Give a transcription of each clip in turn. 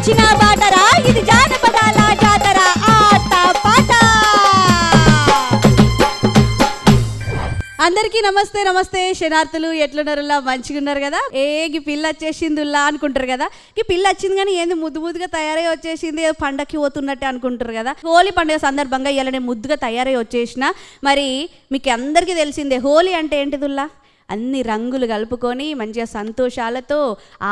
వచ్చిన బాటరా ఇది జానపదాల జాతర ఆట పాట. అందరికీ నమస్తే నమస్తే శనార్థులు, ఎట్లున్నారులా? మంచిగా ఉన్నారు కదా? ఈ పిల్ల వచ్చేసిందిలా అనుకుంటారు కదా. ఈ పిల్ల వచ్చింది కానీ ఏంది ముద్దు ముద్దుగా తయారై వచ్చేసింది, పండక్కి పోతున్నట్టే అనుకుంటారు కదా. హోలీ పండుగ సందర్భంగా ఇలా నేను ముద్దుగా తయారై వచ్చేసిన. మరి మీకు అందరికీ తెలిసిందే హోలీ అంటే ఏంటిదిల్లా? అన్ని రంగులు కలుపుకొని మంచిగా సంతోషాలతో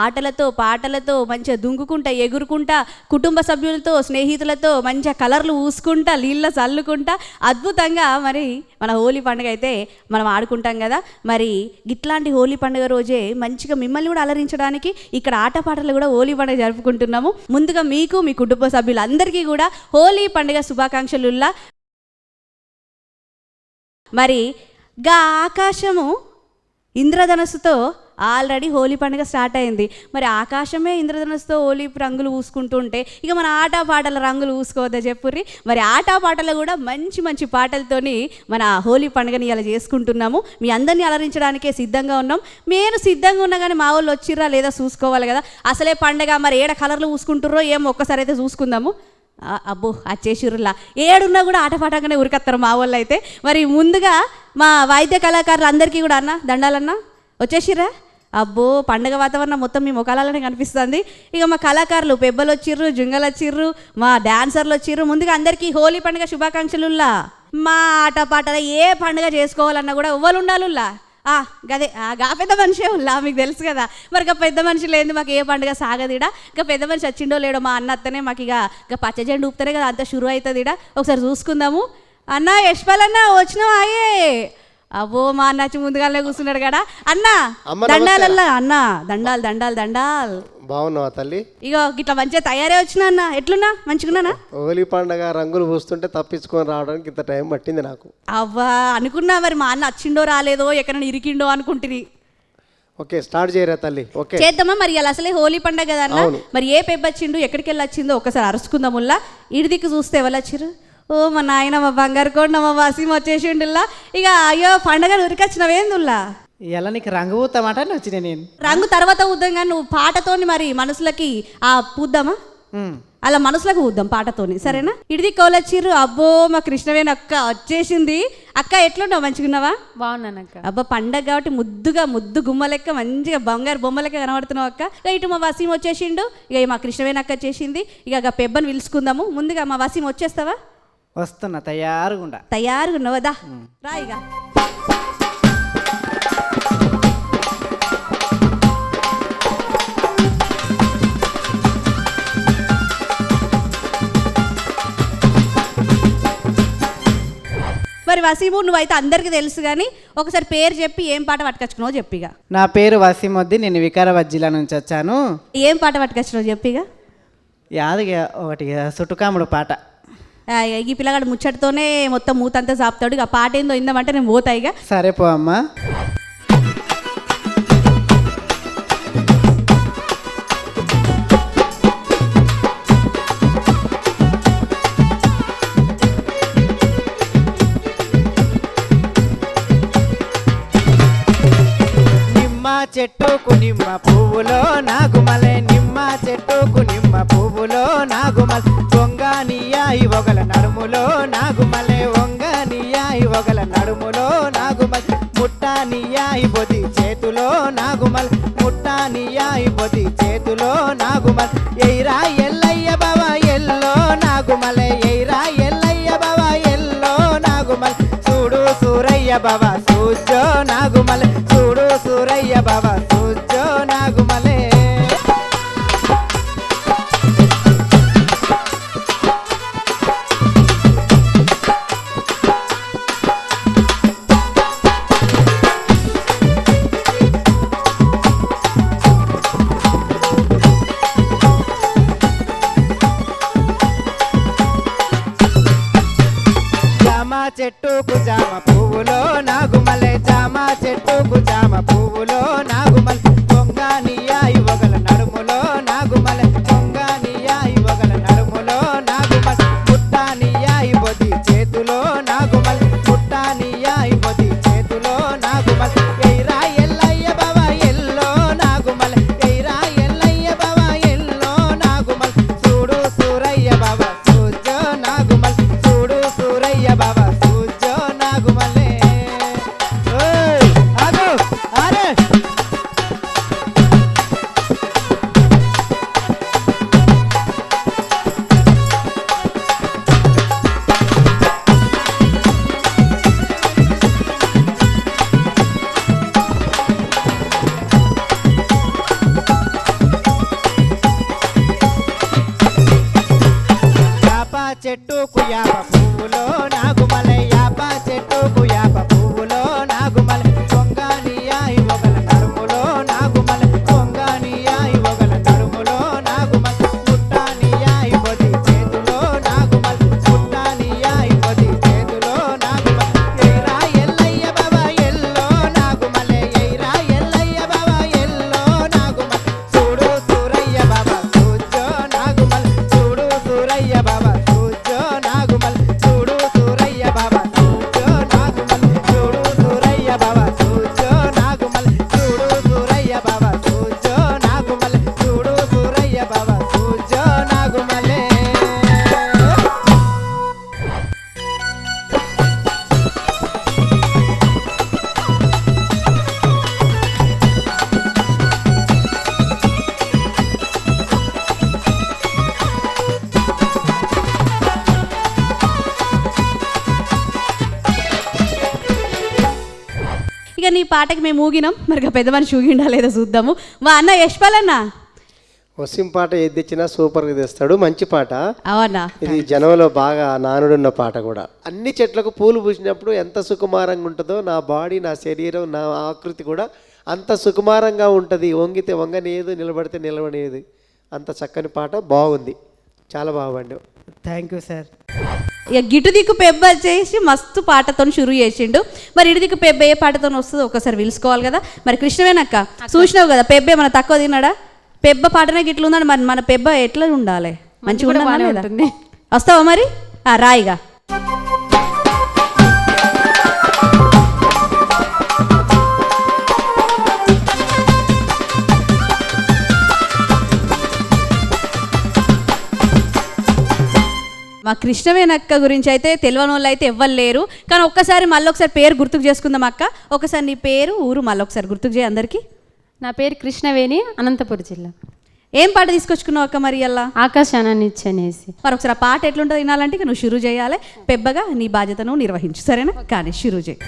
ఆటలతో పాటలతో మంచిగా దుంకుకుంటా ఎగురుకుంటా కుటుంబ సభ్యులతో స్నేహితులతో మంచిగా కలర్లు పూసుకుంటా నీళ్ళ చల్లుకుంటా అద్భుతంగా మరి మన హోలీ పండుగ అయితే మనం ఆడుకుంటాం కదా. మరి ఇట్లాంటి హోలీ పండుగ రోజే మంచిగా మిమ్మల్ని కూడా అలరించడానికి ఇక్కడ ఆటపాటలు కూడా హోలీ పండుగ జరుపుకుంటున్నాము. ముందుగా మీకు మీ కుటుంబ సభ్యులందరికీ కూడా హోలీ పండుగ శుభాకాంక్షలుల్లా. మరి గా ఆకాశము ఇంద్రధనస్సుతో ఆల్రెడీ హోలీ పండుగ స్టార్ట్ అయింది. మరి ఆకాశమే ఇంద్రధనస్సుతో హోలీ రంగులు పూసుకుంటుంటే ఇక మన ఆటపాటల రంగులు పూసుకోవద్దా చెప్పుర్రి. మరి ఆటపాటలు కూడా మంచి మంచి పాటలతోని మన హోలీ పండుగని ఇలా చేసుకుంటున్నాము. మీ అందరినీ అలరించడానికే సిద్ధంగా ఉన్నాం. నేను సిద్ధంగా ఉన్నా కానీ మా వాళ్ళు వచ్చిర్రా లేదా చూసుకోవాలి కదా. అసలే పండుగ మరి ఏడ కలర్లు పూసుకుంటుర్రో ఏమో ఒక్కసారి అయితే చూసుకుందాము. అబ్బో వచ్చేసిర్రులా ఏడున్నా కూడా ఆటపాటంగానే ఉరికత్తారు మా వాళ్ళు అయితే. మరి ముందుగా మా వాయిద్య కళాకారులు అందరికీ కూడా అన్న దండాలన్నా వచ్చేసిర్రా. అబ్బో పండుగ వాతావరణం మొత్తం మీ ముఖాలలోనే కనిపిస్తుంది. ఇక మా కళాకారులు పెబ్బలు వచ్చిర్రు, జుంగలు వచ్చిర్రు, మా డాన్సర్లు వచ్చిర్రు. ముందుగా అందరికీ హోలీ పండుగ శుభాకాంక్షలుల్లా. మా ఆటపాటలు ఏ పండుగ చేసుకోవాలన్నా కూడా ఎవ్వరు ఉండాలుల్లా. గదే గా పెద్ద మనిషే ఉల్లా, మీకు తెలుసు కదా. మరి ఇక పెద్ద మనిషి లేదు మాకు ఏ పండుగ సాగదిడా. ఇక పెద్ద మనిషి వచ్చిండో లేడో మా అన్న అత్తనే మాకు ఇక పచ్చ జెండు ఊపుతానే కదా అంతా షురు అవుతుంది. ఒకసారి చూసుకుందాము. అన్న యశ్పాల్ అన్న వచ్చినావు ఆయే. అబ్బో మా అన్న వచ్చి ముందుగానే కూర్చున్నాడు కదా. అన్న దండాలల్లా అన్న దండాలు దండాలు దండాలు. బాగున్నావా తల్లి? ఇగో ఇట్లా మంచిగా తయారే వచ్చినా అన్న. ఎట్లున్నా? మంచిగున్నానా? హోలీ పండుగ రంగులు పూస్తుంటే తప్పించుకొని రావడానికి ఇంత టైం పట్టింది నాకు. అవ్వా అనుకున్నా మరి మా అన్న వచ్చిండో రాలేదో ఎక్కడైనా ఇరికిండో అనుకుంటుంది. ఓకే స్టార్ట్ చేయరా తల్లి? ఓకే చేద్దామా. మరి ఇలా అసలే హోలీ పండుగ కదా అన్న. మరి ఏ పెబ్బ వచ్చిండు ఎక్కడికి వెళ్ళి వచ్చిందో ఒకసారి అరుచుకుందాముల్లా. ఇడి దిక్కు చూస్తే ఎవరు వచ్చిర్రు? ఓ మా నాయన మా బంగారు కొండ మా వసీం వచ్చేసిండుల్లా. ఇక అయ్యో పండగ ఉరికొచ్చినవేందుల్లా? ఇలా నీకు రంగు పూతామాట వచ్చిన నేను. రంగు తర్వాత ఊద్దాం కానీ నువ్వు పాటతోని మరి మనసులకి పూద్దామా? అలా మనసులకు ఊద్దాం పాటతోని, సరేనా? ఇడిది కోలొచ్చిర్రు. అబ్బో మా కృష్ణవేణి అక్క వచ్చేసింది. అక్క ఎట్లున్నావు? మంచిగున్నావా? బాగున్నాను అక్క. అబ్బా పండగ కాబట్టి ముద్దుగా ముద్దు గుమ్మ లెక్క మంచిగా బంగారు బొమ్మ లెక్క కనబడుతున్నావు అక్క. ఇక ఇటు మా వసీం వచ్చేసిండు. ఇక మా కృష్ణవేణి అక్క వచ్చేసింది. ఇక పెబ్బను పిలుచుకుందాము. ముందుగా మా వసీం వచ్చేస్తావా? వస్తున్నా తయారుగుండా. తయారుగా ఉన్నావా? రా ఇక. మరి వసీము నువ్వైతే అందరికీ తెలుసు కానీ ఒకసారి పేరు చెప్పి ఏం పాట పట్టుకొచ్చుకున్నావు చెప్పిగా. నా పేరు వసీముద్దీన్, నేను వికారాబాద్ జిల్లా నుంచి వచ్చాను. ఏం పాట పట్టుకొచ్చినావు చెప్పిగా. యాదగా ఒకటి సుట్టుకాముడు పాట. ఈ పిల్లగాడు ముచ్చటితోనే మొత్తం మూతంతా చాపుతాడు. ఇక పాట ఏందో ఇందామంటే నేను పోతాయిగా. సరే పో అమ్మా. చెట్టుకు నిమ్మ పువ్వులో నాగుమలే, నిమ్మ చెట్టుకు నిమ్మ పువ్వులో నాగుమలే, వంగానియాయి ఒగల నడుములో నాగుమలే, వంగానియాయి ఒగల నడుములో నాగుమలే, ముట్టానియాయి బొది చేతులో నాగుమలే, ముట్టానియాయి బొది చేతులో నాగుమలే, ఎయిరా ఎల్లయ్య బావ ఎల్లో నాగుమలే, ఎయిరా ఎల్లయ్య బావ ఎల్లో నాగుమలే, చూడు సూరయ్య బావ సూజో నాగుమలే, చూడు సూరయ్య బావ సూజో నాగుమలే. చెట్టుకు జామ పువ్వులో నాగుమలే, జామ చెట్టుకు జామ పువ్వులో నాగుమలే, పొంగానియాయి ఒగల నడుములో నాగుమలే, పొంగానియాయి ఒగల నడుములో నాగుమలే, ముట్టానియాయి బొది చేతులో నాగుమలే, ముట్టానియాయి బొది చేతులో నాగుమలే, ఎయిరా ఎల్లయ్య బావ ఎల్లో నాగుమలే, ఎయిరా ఎల్లయ్య బావ ఎల్లో నాగుమలే, చెట్టుకు యాప పువ్వులో నాగుమలై యాప చెట్టుకు యాప పువ్వులో నాగుమలై పొంగానియాయి ఒకల నడుములో నాగుమలై పొంగానియాయి ఒకల నడుములో నాగుమలై ముట్టానియాయి పొది చేతిలో నాగుమలై ముట్టానియాయి పొది చేతిలో నాగుమలై ఎయిరా ఎల్లయ్య బాబా ఎల్లో నాగుమలై ఎయిరా ఎల్లయ్య బాబా ఎల్లో నాగుమలై చూడు సూరయ్య బాబా చూచో నాగుమలై చూడు సూరయ్య బాబా చూచో నాగుమలై చూడు సూరయ్య బాబా చూచో నాగుమలై చూడు సూరయ్య బాబా చూచో నాగుమలై చూడు సూరయ్య బాబా చూచో నాగుమలై చూడు సూరయ్య బాబా చూచో నాగుమలై. ఇక నీ పాటకి మేము ఊగినాం, మరి ఇక పెద్ద మనిషి ఊగిండా లేదో చూద్దాము. మా అన్న యశ్పాల్ అన్న. వసీం పాట ఏది తెచ్చినా సూపర్గా తెస్తాడు, మంచి పాట. అవన్నా ఇది జనంలో బాగా నానుడున్న పాట కూడా. అన్ని చెట్లకు పూలు పూసినప్పుడు ఎంత సుకుమారంగా ఉంటుందో నా బాడీ, నా శరీరం, నా ఆకృతి కూడా అంత సుకుమారంగా ఉంటుంది. వంగితే వంగనేది, నిలబడితే నిలబడేది. అంత చక్కని పాట, బాగుంది, చాలా బాగా పాడావు. Thank you sir. ఇక గిటు దిక్కు పెబ్బ చేసి మస్తు పాటతో షురు చేసిండు. మరి ఇటు దిక్కు పెబ్బ ఏ పాటతో వస్తుందో ఒకసారి పిలుచుకోవాలి కదా. మరి కృష్ణవేనక్క చూసినావు కదా, పెబ్బే మన తక్కువ తిన్నాడా? పెబ్బ పాటనే గిట్ల ఉందండి. మరి మన పెబ్బ ఎట్లా ఉండాలి? మంచిగా ఉండాలి కదా. వస్తావా మరి? రాయిగా. మా కృష్ణవేనక్క గురించి అయితే తెలియని వాళ్ళు అయితే ఎవ్వరు లేరు. కానీ ఒక్కసారి మళ్ళీ ఒకసారి పేరు గుర్తుకు చేసుకుందాం అక్క. ఒకసారి నీ పేరు, ఊరు మళ్ళీ ఒకసారి గుర్తుకు చేయి అందరికీ. నా పేరు కృష్ణవేణి, అనంతపురం జిల్లా. ఏం పాట తీసుకొచ్చుకున్నావు అక్క మరి అలా? ఆకాశాన్నిచ్చనేసి. మరి ఒకసారి ఆ పాట ఎట్లుంటుంది వినాలంటే ఇక నువ్వు షురు చేయాలి. పెబ్బగా నీ బాధ్యతను నిర్వహించు, సరేనా? కానీ షురు చేయి.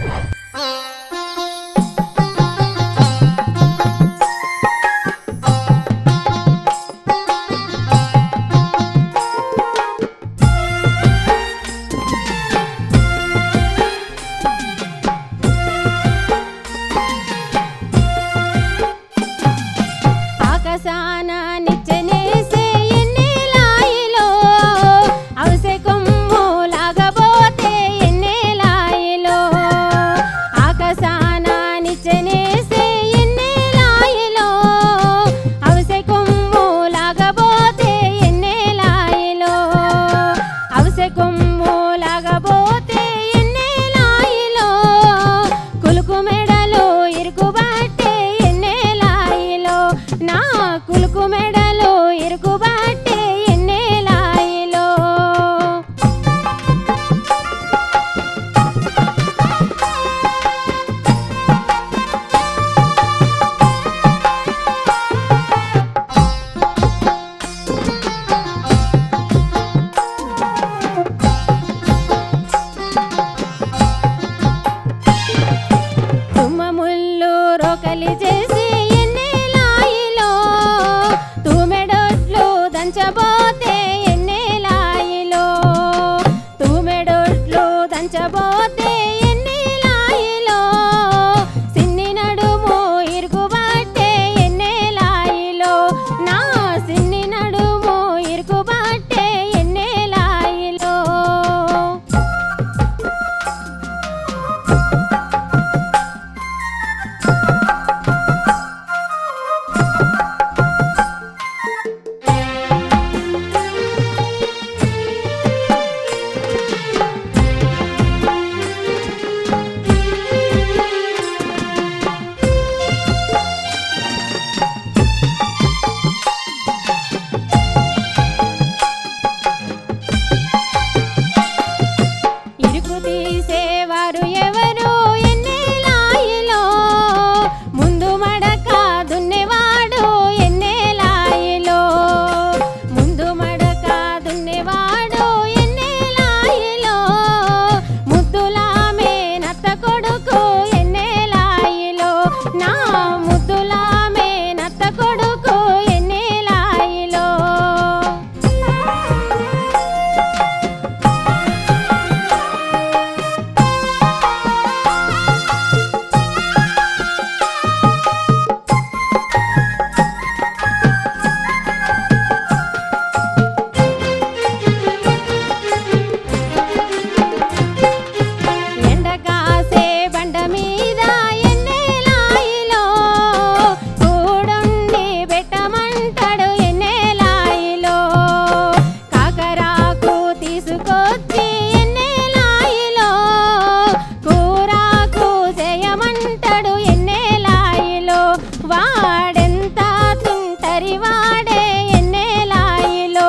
వాడే ఎన్నేలాయిలో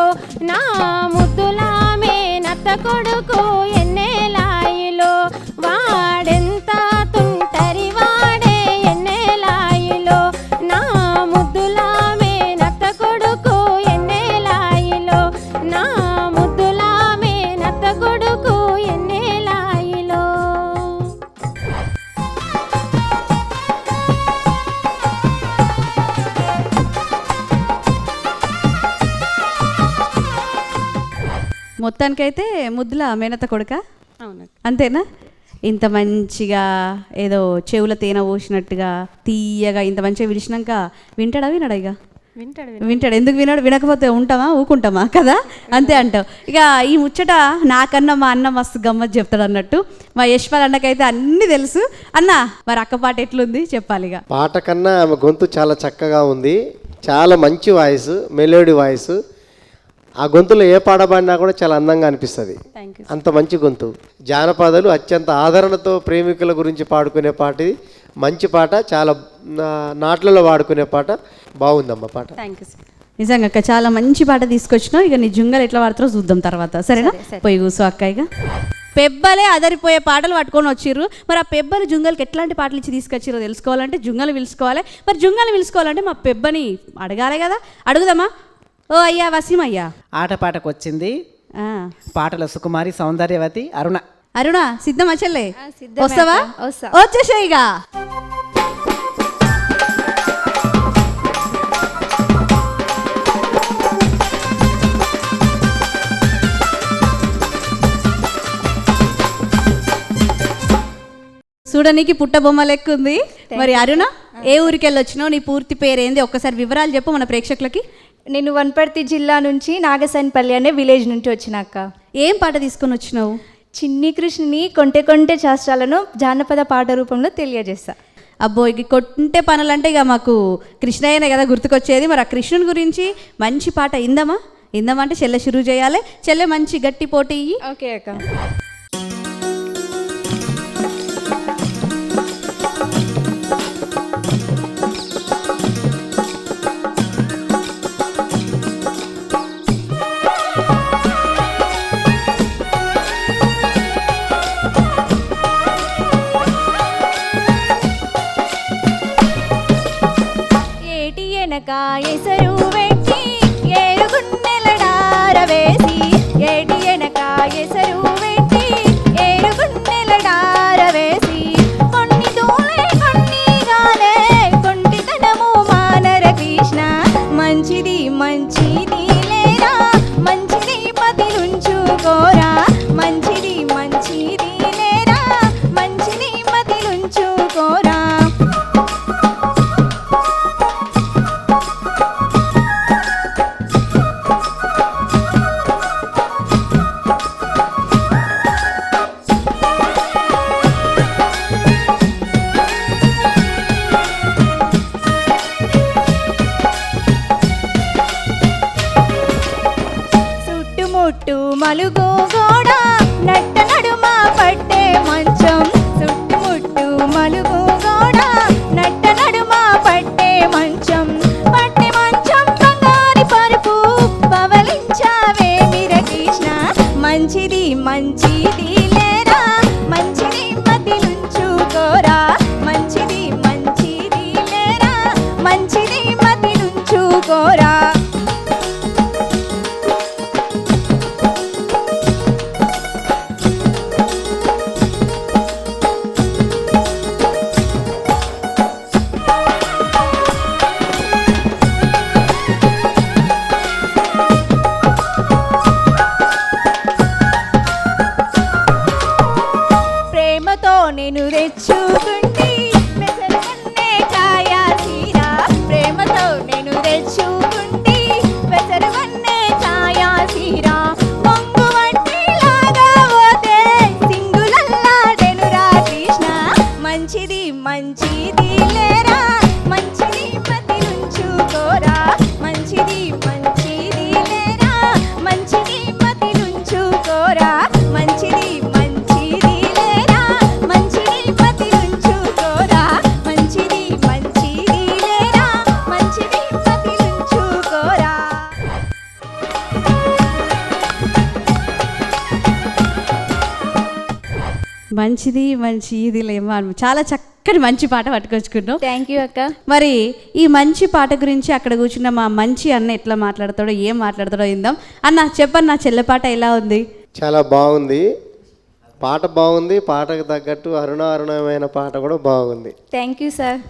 నా ముద్దులామే నత్త కొడుకు ఎన్నేలాయిలో వాడెంత తుంటరి వాడే ఎన్నేలాయిలో నా ముద్దులామే నత్త కొడుకు ఎన్నేలాయిలో నా ముద్దులామే నత్త కొడుకు ఎన్నేలాయిలో. మొత్తానికైతే ముద్దుల మేనత్త కొడుక అవును. అంతేనా? ఇంత మంచిగా ఏదో చెవుల తేనె పోసినట్టుగా తీయగా ఇంత మంచిగా విడిచినాక వింటాడా వినడా? ఇక వింటాడు. వింటాడు. ఎందుకు వినాడు? వినకపోతే ఉంటామా ఊకుంటామా కదా? అంతే అంటావు. ఇక ఈ ముచ్చట నాకన్నా మా అన్న మస్తు గమ్మత్ చెప్తాడు అన్నట్టు. మా యశ్పాల్ అన్నకైతే అన్నీ తెలుసు. అన్న మరి అక్క పాట ఎట్లుంది చెప్పాలి. ఇక పాట కన్నా ఆమె గొంతు చాలా చక్కగా ఉంది, చాలా మంచి వాయిస్, మెలోడీ వాయిస్. ఆ గొంతులో ఏ పాట పాడినా కూడా చాలా అందంగా అనిపిస్తుంది. అంత మంచి గొంతు. జానపదాలు అత్యంత ఆదరణతో ప్రేమికుల గురించి పాడుకునే పాట ఇది. మంచి పాట, చాలా నాట్లలో వాడుకునే పాట. బాగుందమ్మ పాట. Thank you sir. నిజంగా అక్క చాలా మంచి పాట తీసుకొచ్చినావు. ఇక నీ జుంగలు ఎట్లా వాడతారో చూద్దాం తర్వాత, సరేనా? పోయి కూర్చో అక్క. ఇక పెబ్బలే అదరిపోయే పాటలు పట్టుకొని వచ్చిర్రు. మరి ఆ పెబ్బలు జుంగలకి ఎట్లాంటి పాటలు ఇచ్చి తీసుకొచ్చిరో తెలుసుకోవాలంటే జుంగలు పిలుచుకోవాలి. మరి జుంగలు పిలుచుకోవాలంటే మా పెబ్బని అడగాలి కదా. అడుగుదామా? ఓ అయ్యా వసీం అయ్యా, ఆటపాటకు వచ్చింది. ఆ, పాటల సుకుమారి, సౌందర్యవతి, అరుణ. అరుణ సిద్ధమా చెల్లె? సిద్ధమే వస్తావా? అక్క, వస్తా. వచ్చేసేయిగా. చూడనీకి పుట్ట బొమ్మ లెక్క ఉంది. మరి అరుణ, ఏ ఊరికి వెళ్ళి వచ్చినావు? నీ పూర్తి పేరేంది? ఒక్కసారి వివరాలు చెప్పు మన ప్రేక్షకులకి. నేను వనపర్తి జిల్లా నుంచి నాగసన్పల్లి అనే విలేజ్ నుంచి వచ్చినాక. ఏం పాట తీసుకొని వచ్చినావు? చిన్ని కృష్ణుని కొంటె కొంటె శాస్త్రాలను జానపద పాట రూపంలో తెలియజేస్తా. అబ్బో, ఇక కొట్టే పనులంటే ఇక మాకు కృష్ణయ్యనే కదా గుర్తుకొచ్చేది. మరి ఆ కృష్ణుని గురించి మంచి పాట ఇందమా? ఇందమా అంటే చెల్లె షురూ చేయాలి. చెల్లె మంచి గట్టి పోటీ ఇయ్యి. ఓకే అక్క. ఏటి ఎనక ఎసరు వెట్టి ఏరుగున్నెలడారవేసి, ఏటి ఎనక ఎసరు వెట్టి ఏరుగున్నెలడారవేసి, కొన్ని దూలే కొన్ని గాలే కొంటితనము మానర కృష్ణ. మంచిది మంచిది లేరా, మంచిది మతిలుంచుకోరా, మంచిది మంచిది లేరా, మంచిది మతిలుంచుకోరా. చుట్టుముట్టు మలుగు గోడ నట్ట నడుమ పట్టే మంచం, చుట్టుముట్టు మలుగు గోడ నట్ట నడుమ పట్టే మంచం, పట్టే మంచం బంగారి పరుపు పవలించావే మీర కృష్ణ. మంచిది మంచిది లేరా, మంచిది మతిలుంచుకోరా, మంచిది మంచిది లేరా, మంచిది మతిలుంచుకోరా. మంచిది మంచి ఇది లేమో చాలా చక్కటి మంచి పాట పట్టుకొచ్చుకున్నావు. థ్యాంక్ యూ అక్క. మరి ఈ మంచి పాట గురించి అక్కడ కూర్చున్న మా మంచి అన్న ఎట్లా మాట్లాడతాడో ఏం మాట్లాడతాడో ఇందాం. అన్న చెప్పన్న, చెల్లె పాట ఎలా ఉంది? చాలా బాగుంది, పాట బాగుంది, పాటకు తగ్గట్టు అరుణమైన పాట కూడా బాగుంది. Thank you sir.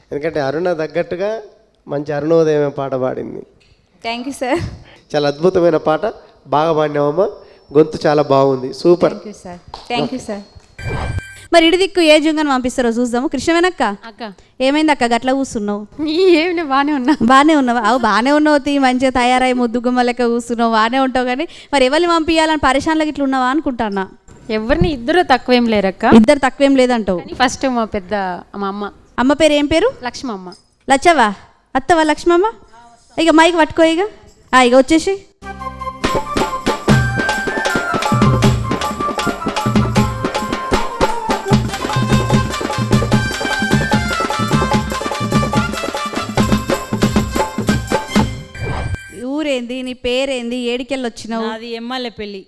ఎందుకంటే అరుణ తగ్గట్టుగా మంచి అరుణోదయమైన పాట పాడింది. Thank you sir. చాలా అద్భుతమైన పాట, బాగా పాడినావమ్మా, గొంతు చాలా బాగుంది, super. Thank you sir. Thank you sir. మరి ఇడి దిక్కు ఏ జుంగను పంపిస్తారో చూద్దాము. కృష్ణవేనక్క, అక్క ఏమైంది అక్క గట్ల కూస్తున్నావు? ఏమి బాగానే ఉన్నా. బాగానే ఉన్నావా? అవు బాగానే ఉన్నావు, మంచిగా తయారై ముద్దుగుమ్మ లెక్క కూస్తున్నావు, బాగానే ఉంటావు. కానీ మరి ఎవరిని పంపించాలని పరిశానలకు ఇట్లా ఉన్నావా అనుకుంటానా? ఎవరిని ఇద్దరు తక్కువేం లేరక్క. ఇద్దరు తక్కువేం లేదంటావు. ఫస్ట్ మా అమ్మ అమ్మ పేరు ఏం పేరు? లక్ష్మమ్మ. లచ్చవా? అత్తవా లక్ష్మమ్మ? ఇక మైక్ పట్టుకో, ఇక వచ్చేసి ఊరేంది, నీ పేరేంది, ఏడికెళ్ళి వచ్చినావు? అది ఎమ్మెల్యేపల్లి.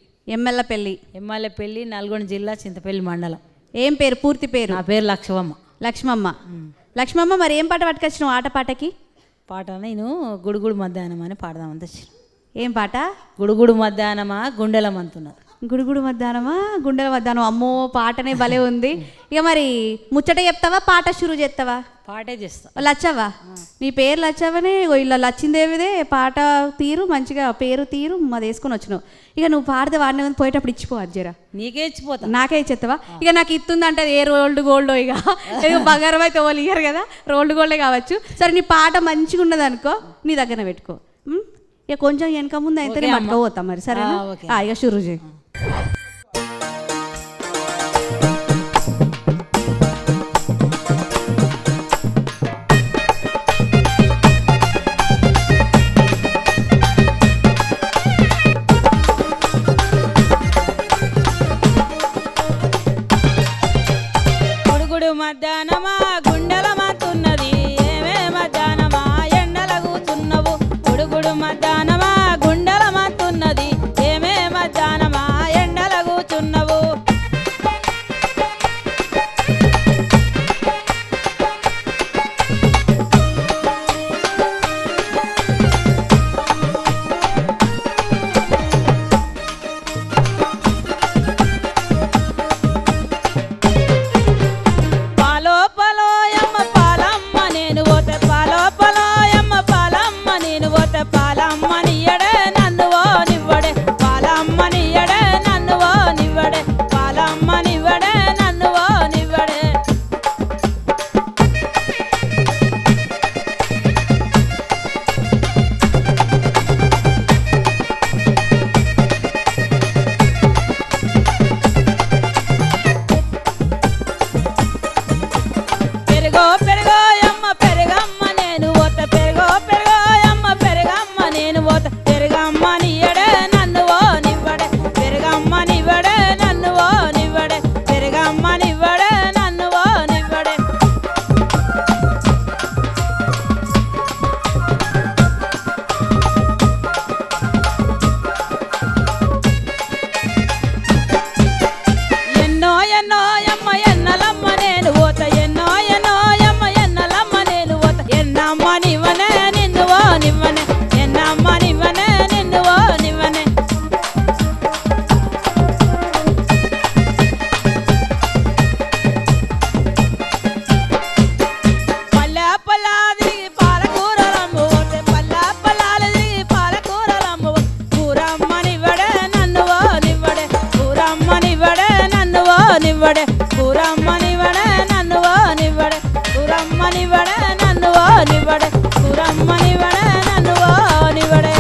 ఎమ్మెల్యేపల్లి, నల్గొండ జిల్లా, చింతపల్లి మండలం. ఏం పేరు, పూర్తి పేరు? నా పేరు లక్ష్మమ్మ. లక్ష్మమ్మ, మరి ఏం పాట పట్టుకొచ్చినావు ఆట పాటకి? పాట నేను గుడుగుడు మధ్యాహ్నం అని పాడదామని తెచ్చిన. ఏం పాట? గుడుగుడు మధ్యాహ్నమా గుండెలం అంటున్నారు. గుడుగుడు మధ్యాహ్నమా గుండెల మధ్యాహ్నం. అమ్మో, పాటనే భలే ఉంది. ఇక మరి ముచ్చట చెప్తావా, పాట షురు చేస్తావా? పాటే చేస్తా. లచ్చవా? నీ పేరు లచ్చవనే, ఇలా లచ్చిందేవిదే పాట తీరు, మంచిగా పేరు తీరు మాది వేసుకొని వచ్చినావు. ఇక నువ్వు పాడితే వాడిన పోయేటప్పుడు ఇచ్చిపో అజ్జరా. నీకే ఇచ్చిపోతా. నాకే ఇచ్చేస్తావా? ఇక నాకు ఇస్తుందంటే ఏ రోల్డ్ గోల్డో, ఇక బంగారం అయితే వాళ్ళు ఇయ్యరు కదా, రోల్డ్ గోల్డే కావచ్చు. సరే, నీ పాట మంచిగా ఉన్నది అనుకో, నీ దగ్గర పెట్టుకో. ఇక కొంచెం వెనక ముందు అయితే నేను పట్టుకోపోతా మరి. సరేనా? ఇక షురు చేయి. గుడుగుడు మధ్యాహ్నమా గుండెలం అంటున్నది, ఏమే మధ్యాహ్నమా ఎండల కూర్చున్నవు. గుడుగుడు మధ్యాహ్నమా గుండెలం అంటున్నది, ఏమే మధ్యాహ్నమా ఎండల కూర్చున్నవు. పాలో పాలో యమ్మ పాలమ్మ నేను పోతే, పాలో పాలో యమ్మ పాలమ్మ నేను పోతే, పాలమ్మ నియ్యడే నన్ను ఓ నివ్వడే, పాలమ్మ నియ్యడే నన్ను ఓ నివ్వడే, పాలమ్మ నివ్వడే నన్ను ఓ నివ్వడే. పెరుగో పెరుగో యమ్మ పెరుగమ్మ నేను పోతే, పెరుగో పెరుగో యమ్మ పెరుగమ్మ నేను పోతే, పెరుగమ్మ నియ్యడే నన్ను ఓ నివ్వడే, పెరుగమ్మ నివ్వడే నన్ను ఓ నివ్వడే, పెరుగమ్మ నివ్వడే నన్ను ఓ నివ్వడే. ఎన్నో ఎన్నో యమ్మ ఎన్నలమ్మ నేను పోతే, ఎన్నో ఎన్నో యమ్మ ఎన్నలమ్మ నేను పోతే, ఎన్నమ్మ నివ్వనే నిన్ను ఓ నివ్వనే, ఎన్నమ్మ నివ్వనే నిన్ను ఓ నివ్వనే. పల్లె పల్లాలు తిరిగి పాలకూరలమ్ము పోతే, పల్లె పల్లాలు తిరిగి పాలకూరలమ్ము పోతే, కూరమ్మ నివ్వడే నన్ను ఓ నివ్వడే, కూరమ్మ నివ్వడే నన్ను ఓ నివ్వడే, కూరమ్మ నివ్వడే నన్ను ఓ నివ్వడే, కూరమ్మ నివ్వడే నన్ను ఓ నివ్వడే, కూరమ్మ నివ్వడే నన్ను ఓ నివ్వడే.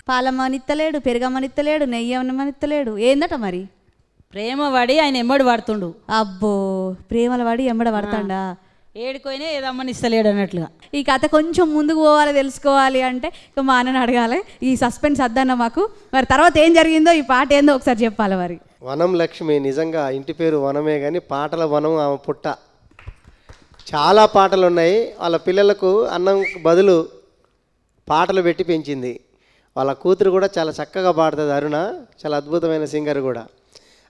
పాలమ్మనిత్తలేడు, పెరుగమ్మనిత్తలేడు, నెయ్యమ్మనిత్తలేడు, ఏందట మరి? ప్రేమ పడి ఆయన ఎమ్మడి పడుతుండు. అబ్బో, ప్రేమల వాడి ఎంబడ పడతాడా? ఏడుకోయినా ఏదమ్మని ఇస్తలేడు అన్నట్లుగా. ఈ కథ కొంచెం ముందుకు పోవాలి, తెలుసుకోవాలి అంటే ఇక మా అన్నని అడగాలి. ఈ సస్పెన్స్ అద్దన్న మాకు. మరి తర్వాత ఏం జరిగిందో, ఈ పాట ఏందో ఒకసారి చెప్పాలి మరి. వనం లక్ష్మి, నిజంగా ఇంటి పేరు వనమే కానీ పాటల వనం ఆమె పుట్ట. చాలా పాటలు ఉన్నాయి. వాళ్ళ పిల్లలకు అన్నం బదులు పాటలు పెట్టి పెంచింది. వాళ్ళ కూతురు కూడా చాలా చక్కగా పాడుతుంది. అరుణ చాలా అద్భుతమైన సింగర్ కూడా.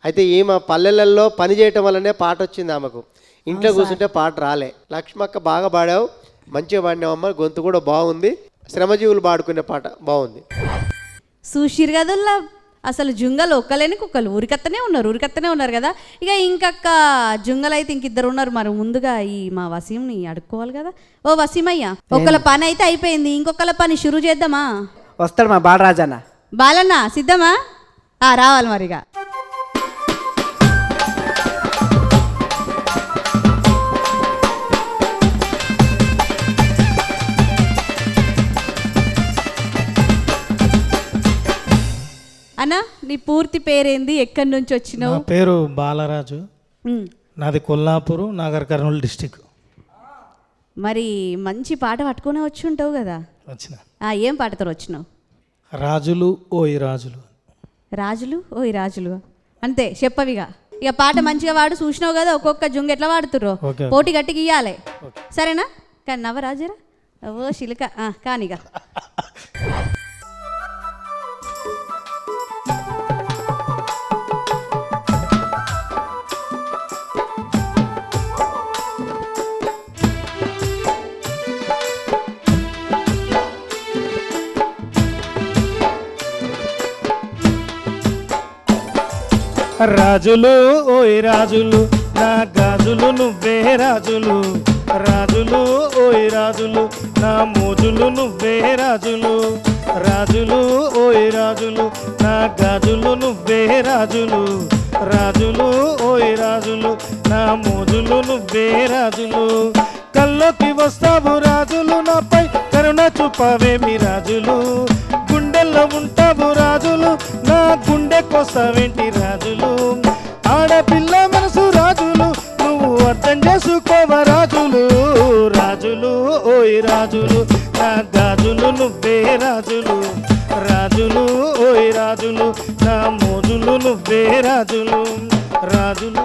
అయితే ఈమె పల్లెలలో పని చేయటం వల్లనే పాట వచ్చింది ఆమెకు. ఇంట్లో కూర్చుంటే పాట రాలే. లక్ష్మక్క బాగా పాడావు, మంచిగా పాడినావమ్మ, గొంతు కూడా బాగుంది. శ్రమజీవులు పాడుకునే పాట బాగుంది. చూసిరు కదల్లా అసలు జుంగలు ఒక్కలేని కుక్కలు ఊరికత్తనే ఉన్నారు కదా. ఇక ఇంకొక జుంగలు అయితే ఇంకిద్దరు ఉన్నారు. మరి ముందుగా ఈ మా వసీంని అడుక్కోవాలి కదా. ఓ వసీమయ్య, ఒకళ్ళ పని అయితే అయిపోయింది, ఇంకొకళ్ళ పని షురూ చేద్దామా? వస్తాడు మా బాలరాజన్న. బాలన్న సిద్ధమా? రావాలి మరిగా. అన్న నీ పూర్తి పేరేంది, ఎక్కడి నుంచి వచ్చినావు? నా పేరు బాలరాజు, ఉమ్. నాది కొల్లాపూరు, నాగర్ కర్నూలు డిస్టిక్. మరి మంచి పాట పట్టుకునే వచ్చి ఉంటావు కదా. వచ్చిన ఏం పాటతో వచ్చినావు? రాజులు ఓయ్ రాజులు. రాజులు ఓయ్ రాజులు అంతే చెప్పవిగా. ఇక పాట మంచిగా వాడు, చూసినావు కదా ఒక్కొక్క జుంగ ఎట్లా వాడుతుర్రో. ఓకే. పోటీ గట్టిగా ఇయ్యాలి, సరేనా? కానీ నవ్వరాజరా ఓ శిలిక కానిగా. రాజులు ఓయ్ రాజులు, నా గాజులు నువ్వే రాజులు. రాజులు ఓయ్ రాజులు, నా మోజులు నువ్వే రాజులు. రాజులు ఓయ్ రాజులు, నా గాజులు నువ్వే రాజులు. రాజులు ఓయ్ రాజులు, నా మోజులు నువ్వే రాజులు. కల్లోకి వస్తావు రాజులు, నాపై కరుణ చూపవేమి రాజులు. గుండెల్లో ఉంటావు రాజులు, నా గుండెకొస్తావేంటి రాజులు. ఆడపిల్ల మనసు రాజులు, నువ్వు అర్థం చేసుకోవ రాజులు. రాజులు ఓయ్ రాజులు, నా గాజులు నువ్వే రాజులు. రాజులు ఓయ్ రాజులు, నా మోజులు నువ్వే రాజులు. రాజులు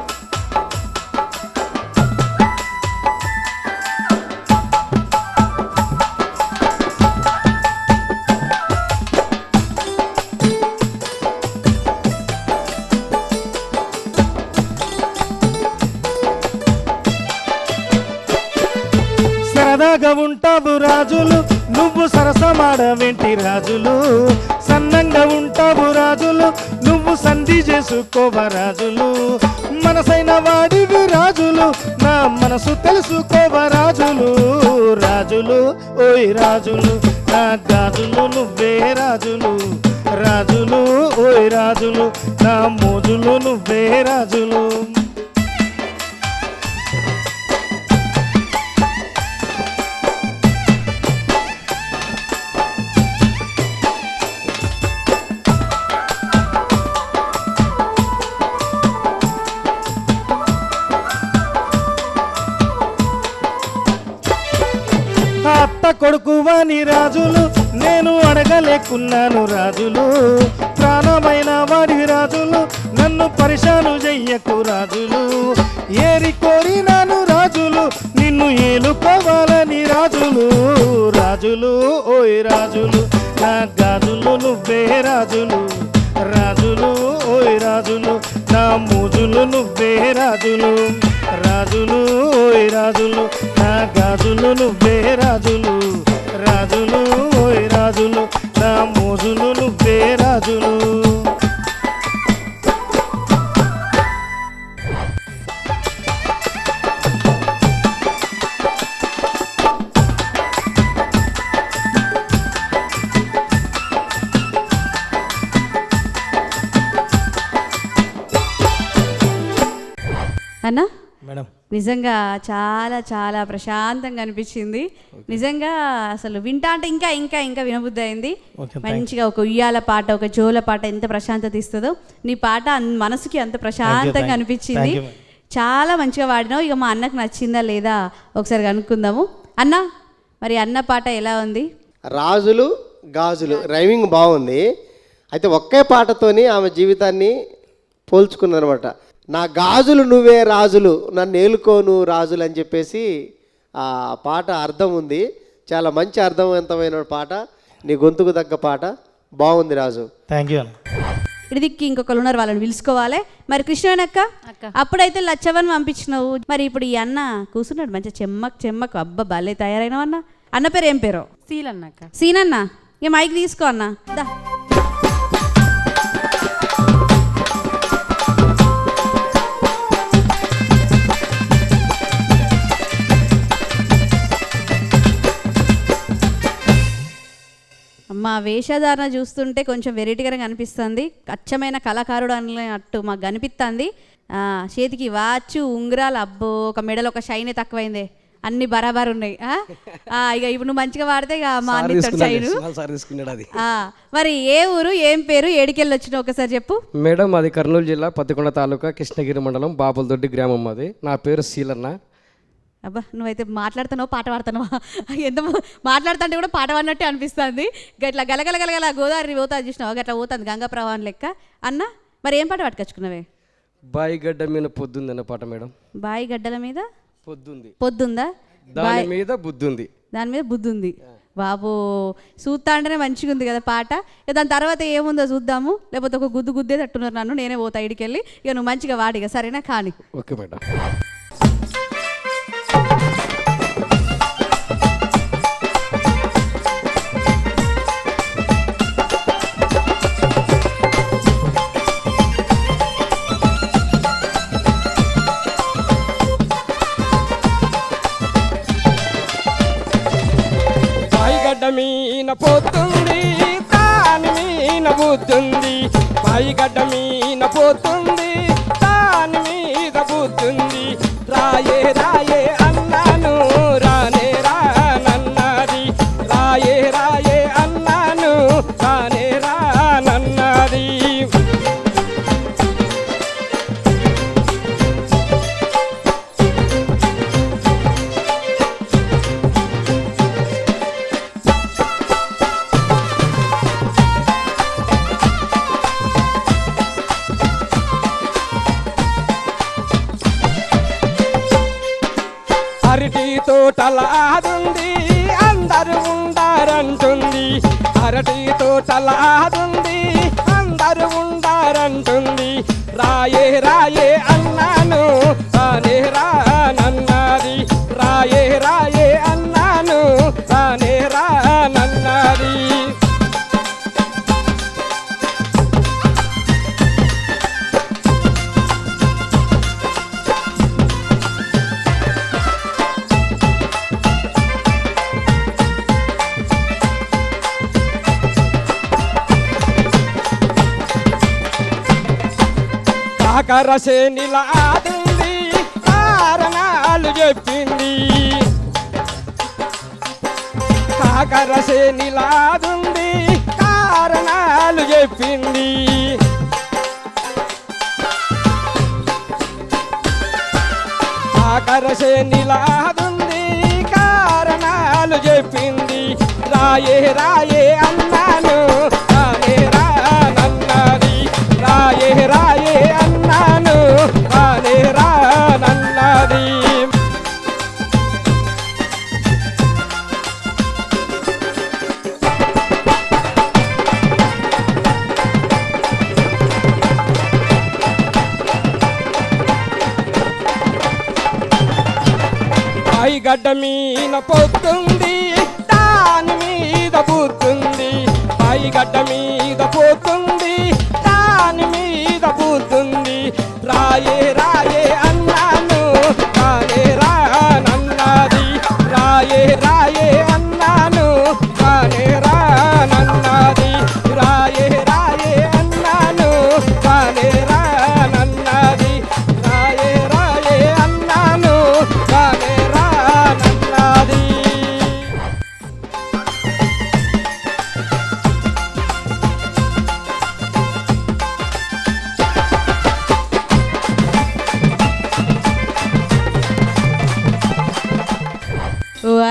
సరదాగా ఉంటావు రాజులు, నువ్వు సరసమాడవేంటి రాజులు. సన్నంగా ఉంటావు రాజులు, నువ్వు సంధి చేసుకోవ రాజులు. మనసైన వాడివి రాజులు, నా మనసు తెలుసుకోవ రాజులు. రాజులు ఓయ్ రాజులు, నా గాజులు నువ్వే రాజులు. రాజులు ఓయ్ రాజులు, నా మోజులు నువ్వే రాజులు. అత్త కొడుకువాని రాజులు, నేను అడగలేకున్నాను రాజులు. ప్రాణమైన వాడి రాజులు, నన్ను పరిశాను చెయ్యకు రాజులు. ఏరి కోరినాను రాజులు, నిన్ను ఏలుకోవాలని రాజులు. రాజులు ఓయ్ రాజులు, నా గాజులు నువ్వే రాజులు. రాజులు ఓయ్ రాజులు, నా మోజులు నువ్వే రాజులు. రాజులు ఓయ్ రాజులు, నా గాజులు నువ్వే రాజులు. రాజులు ఓయ్ రాజులు, నా మోజులు నువ్వే రాజులు. అన్నా మేడం నిజంగా చాలా చాలా ప్రశాంతంగా అనిపించింది. నిజంగా అసలు వింటా అంటే ఇంకా ఇంకా ఇంకా వినబుద్ధి అయింది. మంచిగా ఒక ఉయ్యాల పాట, ఒక జోల పాట ఎంత ప్రశాంతత ఇస్తుందో, నీ పాట మనసుకి అంత ప్రశాంతంగా అనిపించింది. చాలా మంచిగా వాడినావు. ఇక మా అన్నకు నచ్చిందా లేదా ఒకసారి కనుక్కుందాము. అన్న మరి అన్న పాట ఎలా ఉంది? రాజులు గాజులు రైమింగ్ బాగుంది. అయితే ఒకే పాటతోని ఆమె జీవితాన్ని పోల్చుకున్నదనమాట. నా గాజులు నువ్వే రాజులు, నన్ను ఏలుకోను రాజులు అని చెప్పేసి ఆ పాట అర్థం ఉంది, చాలా మంచి అర్థవంతమైన పాట, నీ గొంతుకు తగ్గ పాట, బాగుంది రాజు. థ్యాంక్ యూ అన్న. ఇడిదిక్కి ఇంకొకరు ఉన్నారు, వాళ్ళని పిలుచుకోవాలి. మరి కృష్ణవేనక్క అప్పుడైతే లచ్చవని పంపించినావు, మరి ఇప్పుడు ఈ అన్న కూర్చున్నాడు మంచిగా చెమ్మక్ అబ్బా భలే తయారైనవు అన్న. అన్న పేరు ఏం పేరు? సీల్ అన్నాక. సీనన్న, ఇక మైక్ తీసుకో అన్న దా. మా వేషధారణ చూస్తుంటే కొంచెం వెరైటీగా కనిపిస్తుంది, అచ్చమైన కళాకారుడు అన్నట్టు మాకు కనిపిస్తుంది. చేతికి వాచ్, ఉంగరాలు, అబ్బో ఒక మెడలో ఒక షైనే తక్కువైందే, అన్ని బరాబర్ ఉన్నాయి. ఇక ఇప్పుడు నువ్వు మంచిగా వాడితే ఇక మా అన్ని షైను. మరి ఏ ఊరు, ఏం పేరు, ఏడికెళ్ళి వచ్చినావు ఒకసారి చెప్పు. మేడం అది కర్నూలు జిల్లా పత్తికొండ తాలూకా కృష్ణగిరి మండలం బాపులదొడ్డి గ్రామం. అది నా పేరు సీలన్న. అబ్బా నువ్వైతే మాట్లాడుతున్నావు పాట పాడుతున్నావా? ఎంత మాట్లాడుతుంటే కూడా పాట పాడినట్టే అనిపిస్తుంది. గట్లా గలగలగలగల గోదావరి పోతా చూసినావా, గట్లా పోతుంది గంగా ప్రవాహం లెక్క. అన్న మరి ఏం పాట పట్టుకొచ్చుకున్నావే? బాయిగడ్డ మీద పొద్దుంది అన్న పాట మేడం. బాయి గడ్డల మీద పొద్దుందా, దాని మీద బుద్ధుంది, దాని మీద బుద్ధి ఉంది. బాబు చూస్తా అంటేనే మంచిగా ఉంది కదా పాట. ఇక దాని తర్వాత ఏముందో చూద్దాము, లేకపోతే ఒక గుద్దే తట్టున్నారు నన్ను, నేనే పోతా ఇడికెళ్ళి. ఇక నువ్వు మంచిగా వాడిగా సరేనా? కానీ ఓకే మేడం. మీన పోతుంది దాని మీన బుద్ధుంది, పైగడ్డ మీన పోతుంది దాని మీద బుద్ధుంది. రాయే రాయే అన్నాను రానే రానన్నది, రాయే రాయే అన్నాను రానే రానన్నది. అరటి తోటలాదుంది అందరూ ఉండారంటుంది, అరటి తోటలాదుంది అందరూ ఉండారంటుంది. రాయే రాయే అన్నాను రానే రానన్నది, రాయే రాయే అన్నాను రానే రానన్నది. కాకరసేనిలా ఆడింది కారణాలు చెప్పింది, కాకరసేనిలా ఆడింది కారణాలు చెప్పింది. కాకరసేనిలా ఆడింది కారణాలు చెప్పింది. రాయే రాయే అన్నాను రానే రానన్నది, రాయే రాయే అన్నాను రానే రానన్నది. పైగడ్డ మీన పోతుంది దాని మీద బుద్ధుంది, పైగడ్డ మీద పోతుంది దాని మీద బుద్ధుంది. రాయే రాయే అన్నాను రానే రానన్నది, రాయే రాయే అన్నాను రానే రానన్నది, రాయే రాయే అన్నాను రానే రానన్నది, రాయే రాయే అన్నాను రానే రానన్నది.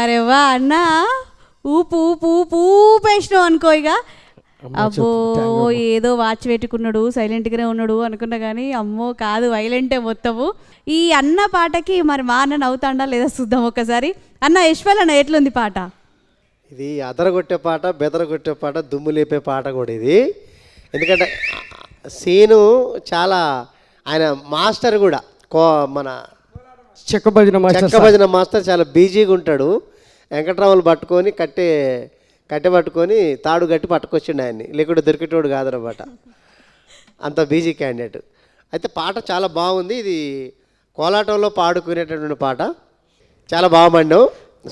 అరే వా అన్న ఊపు ఊపు ఊపు ఊపేసినావు అనుకో. ఇక అబ్బో ఏదో వాచ్ పెట్టుకున్నాడు సైలెంట్గానే ఉన్నాడు అనుకున్నా కానీ అమ్మో కాదు వైలెంటే మొత్తము. ఈ అన్న పాటకి మరి మా అన్న నవ్వుతాడా లేదా చూద్దాం ఒక్కసారి. అన్న యశ్వల్ అన్న ఎట్లుంది పాట? ఇది అదరగొట్టే పాట, బెదరగొట్టే పాట, దుమ్ము లేపే పాట కూడా ఇది. ఎందుకంటే సీను చాలా ఆయన మాస్టర్ కూడా మన చెక్క భజన మాస్టర్ చెక్క భజన మాస్టర్ చాలా బిజీగా ఉంటాడు. వెంకట్రాములు పట్టుకొని కట్టె పట్టుకొని తాడు గట్టి పట్టుకొచ్చిండు ఆయన్ని, లేకుంటే దొరికేటోడు కాదనమాట, అంత బిజీ క్యాండిడేట్. అయితే పాట చాలా బాగుంది. ఇది కోలాటంలో పాడుకునేటటువంటి పాట, చాలా బాగా మండావు,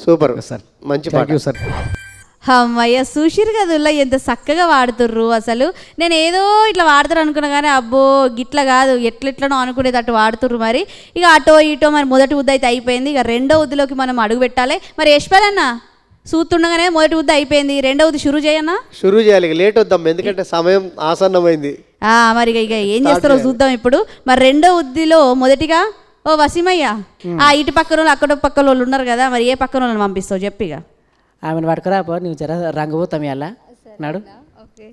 సూపర్ సార్, మంచి పాట. Thank you sir. అమ్మయ్య చూసిరు కదుల్లా ఎంత చక్కగా వాడుతుర్రు. అసలు నేను ఏదో ఇట్లా వాడతారు అనుకున్నా కానీ అబ్బో గిట్లా కాదు ఎట్లెట్లనో అనుకునేటట్టు వాడుతుర్రు. మరి ఇక అటో ఇటో మరి మొదటి ఉద్ద అయితే అయిపోయింది. ఇక రెండో ఉద్దిలోకి మనం అడుగు పెట్టాలి. మరి యశ్వల్ అన్న చూస్తుండగానే మొదటి ఉద్ద అయిపోయింది, రెండో ఉద్ది షురూ చేయన్నా? షురూ చేయాలి, ఇక లేట్ వద్దాం ఎందుకంటే సమయం ఆసన్నమైంది. మరి ఇక ఏం చేస్తారో చూద్దాం ఇప్పుడు. మరి రెండో ఉద్దిలో మొదటిగా ఓ వసీమయ్య, ఇటు పక్కన వాళ్ళు అక్కడ పక్కన వాళ్ళు ఉన్నారు కదా, మరి ఏ పక్కన వాళ్ళని పంపిస్తావు చెప్పిగా. ఆమెను పట్టుకురా పో, నువ్వు జర రంగు పోతాం ఎలా నాడు. ఓకే.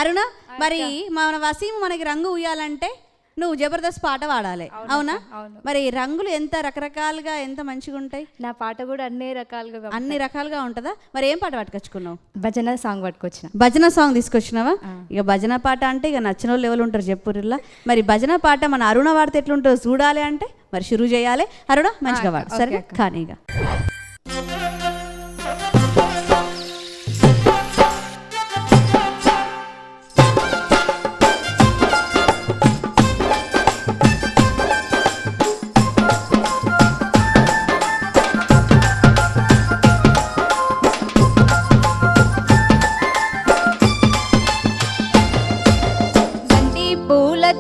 అరుణ, మరి మన వసీము మనకి రంగు ఉయ్యాలంటే నువ్వు జబర్దస్త్ పాట పాడాలి, అవునా? మరి రంగులు ఎంత రకరకాలుగా ఎంత మంచిగా ఉంటాయి. నా పాట కూడా అన్ని రకాలుగా ఉంటుందా? మరి ఏం పాట పట్టుకొచ్చుకున్నావు? భజన సాంగ్ పట్టుకొచ్చిన. భజన సాంగ్ తీసుకొచ్చినావా? ఇక భజన పాట అంటే ఇక నచ్చిన వాళ్ళు ఎవరు ఉంటారు చెప్పుర్లా. మరి భజన పాట మన అరుణ వాడితే ఎట్లుంటుందో చూడాలి అంటే మరి షురూ చేయాలి. అరుణ మంచిగా వాడు, సరే కానీ ఇక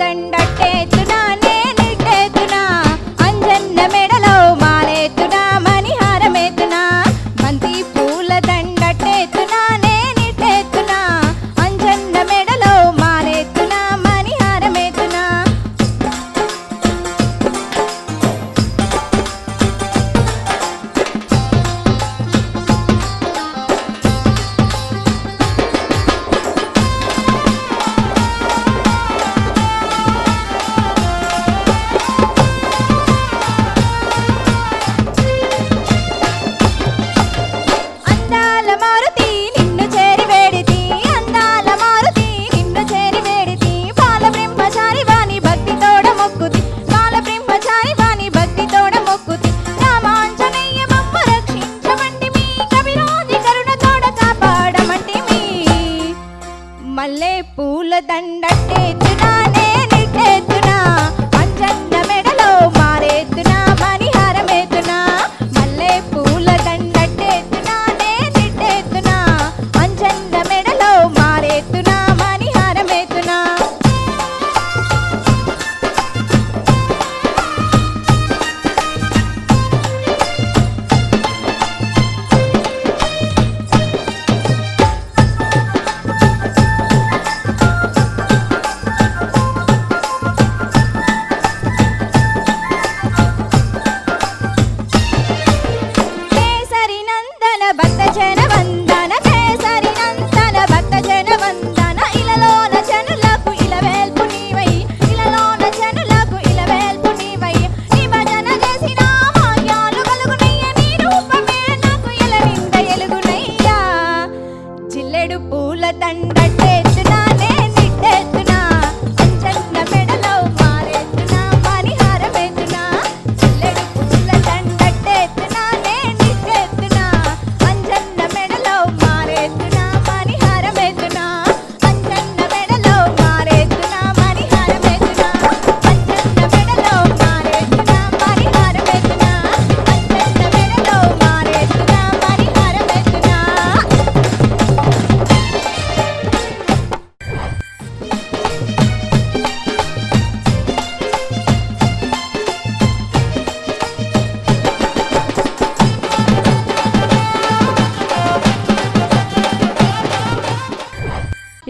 దండట్టేతునా నేనిట్టేతునా అంజన్న మెడలో మాలేతునా మణిహారం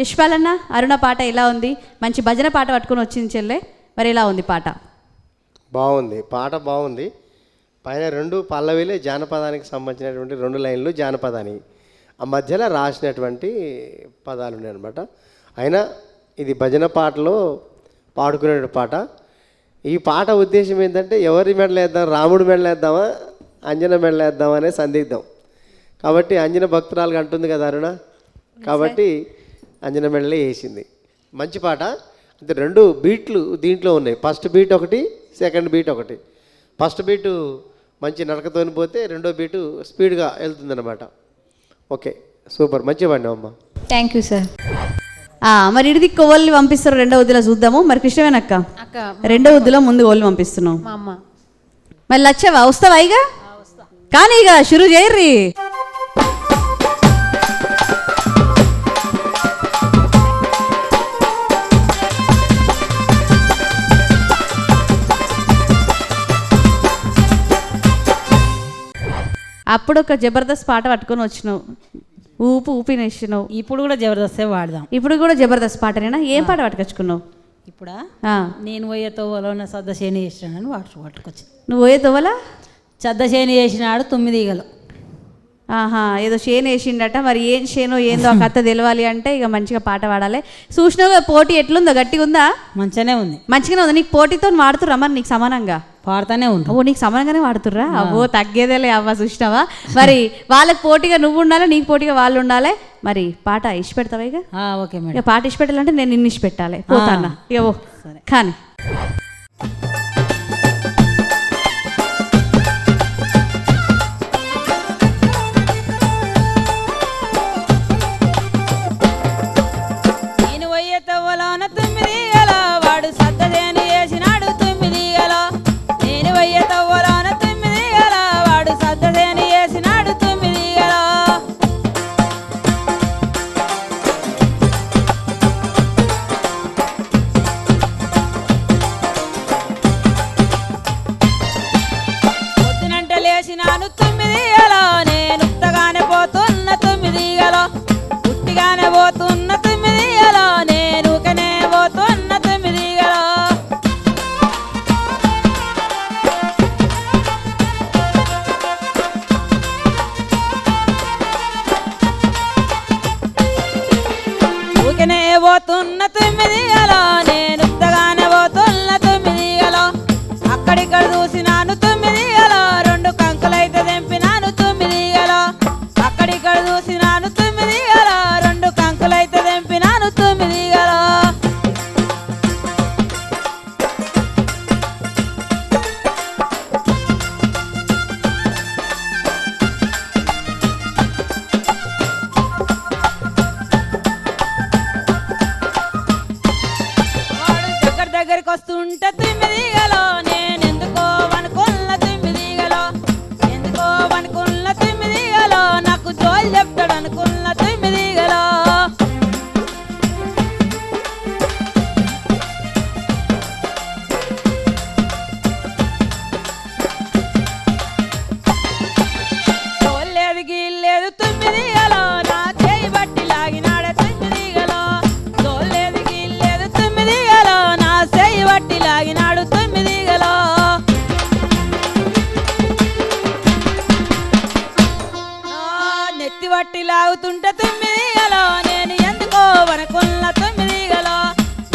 యశ్పాలన్న అరుణ పాట ఎలా ఉంది? మంచి భజన పాట పట్టుకొని వచ్చింది చెల్లె, మరి ఎలా ఉంది పాట? బాగుంది, పాట బాగుంది. పైన 2 పల్లవిలే జానపదానికి సంబంధించినటువంటి 2 లైన్లు జానపదానికి, ఆ మధ్యలో రాసినటువంటి పదాలు ఉన్నాయి అనమాట. అయినా ఇది భజన పాటలో పాడుకునే పాట. ఈ పాట ఉద్దేశం ఏంటంటే ఎవరి మెడలేద్దాం, రాముడి మెడలేద్దామా అంజన మెడలేద్దామా అనే సందిగ్ధం. కాబట్టి అంజన భక్తురాలుగా అంటుంది కదా అరుణ, కాబట్టి అంజన మెడలే వేసింది. మంచి పాట. అంటే 2 బీట్లు దీంట్లో ఉన్నాయి. ఫస్ట్ బీట్ ఒకటి, సెకండ్ బీట్ ఒకటి. ఫస్ట్ బీటు మంచి నడకతోని పోతే రెండో బీటు స్పీడ్గా వెళ్తుందన్నమాట. ఓకే, సూపర్, మంచి పాడినావు అమ్మ. Thank you sir. మరి ఇడిది ఓళ్ళు పంపిస్తారు రెండో ఉద్దులో చూద్దాము. మరి కృష్ణవేనక్క అక్క రెండో ఉద్దులో ముందు ఓళ్ళు పంపిస్తున్నావు. మా అమ్మ. మరి లచ్చవా వస్తావా? ఇక కానీ ఇక షురు చేయర్రి. అప్పుడు ఒక జబర్దస్త్ పాట పట్టుకొని వచ్చినావు, ఊపినేసినావు. ఇప్పుడు కూడా జబర్దస్తే వాడదాం. ఇప్పుడు కూడా జబర్దస్త్ పాటనేనా? ఏం పాట పట్టుకొచ్చుకున్నావు? ఇప్పుడా ఆ, నేను పోయేతో వలన సద్దశేని చేసినాడని పట్టుకొచ్చి. నువ్వు పోయే తోవలా? సద్దశేని చేసినాడు 9 ఈగలు. ఆహా, ఏదో షేన్ వేసిండట. మరి ఏం షేనో ఏందో ఆ కథ తెలవాలి అంటే ఇక మంచిగా పాట పాడాలి. చూసినావు పోటీ ఎట్లుందో? గట్టిగా ఉందా? మంచిగానే ఉంది. మంచిగానే ఉంది. నీకు పోటీతో వాడుతుర్రా మరి నీకు సమానంగా? పాడుతూనే ఉంది. ఓ, నీకు సమానంగానే వాడుతుర్రా? అవ్వో తగ్గేదేలే అవ్వ, చూసినావా? మరి వాళ్ళకి పోటీగా నువ్వు ఉండాలి, నీకు పోటీగా వాళ్ళు ఉండాలి. మరి పాట ఇష్ట పెడతావా? ఇక ఓకే మేడం. ఇక పాట ఇష్ట పెట్టాలంటే నేను నిన్ను ఇష్ట పెట్టాలి. పోతాన్నా ఇక ఓ కానీ నేను పోయేతో వలన 9 ఈగలు, వాడు సద్దశేని చేసినాడు 9 ఈగలు. నేను పోయేతో వలన 9 ఈగలు, వాడు సద్దశేని చేసినాడు 9 ఈగలు. పొద్దునంట లేచినాను 9 ఈగలు, నేను ఉత్తగానే పోతున్న 9 ఈగలు. ఉట్టిగానే పోతున్న 9 ఈగలు, నేను ఊకనే పోతున్న 9 ఈగలు. ఊకనే పోతున్న 9 ఈగలు, నేను ఉత్తగానే పోతున్న 9 ఈగలు. అక్కడిక్కడ చూసినాను 9 ఈగలు, 2 కంకులైతే తెంపినాను 9 ఈగలు. అక్కడిక్కడ చూసినాను 9 ఈగలు, 2 కంకులైతే తెంపినాను 9 ఈగలు. వాడు దగ్గరికి వస్తుంటే 9 ఈగలు, నేను ఎందుకో అనుకున్న 9 ఈగలు. ఎందుకో అనుకున్న 9 ఈగలు, నాకు జోలు చెప్తాడు అనుకున్న 9 ఈగలు. జోల్లేదు గీల్లేదు 9 ఈగలు, నా చేయి బట్టి లాగినాడ 9 ఈగలు. జోల్లేదు గీల్లేదు 9 ఈగలు, నా చేయి బట్టి లాగినాడు 9 ఈగలు. నెత్తి బట్టి లాగుతుంటే 9 ఈగలు, నేను ఎందుకో అనుకున్న 9 ఈగలు.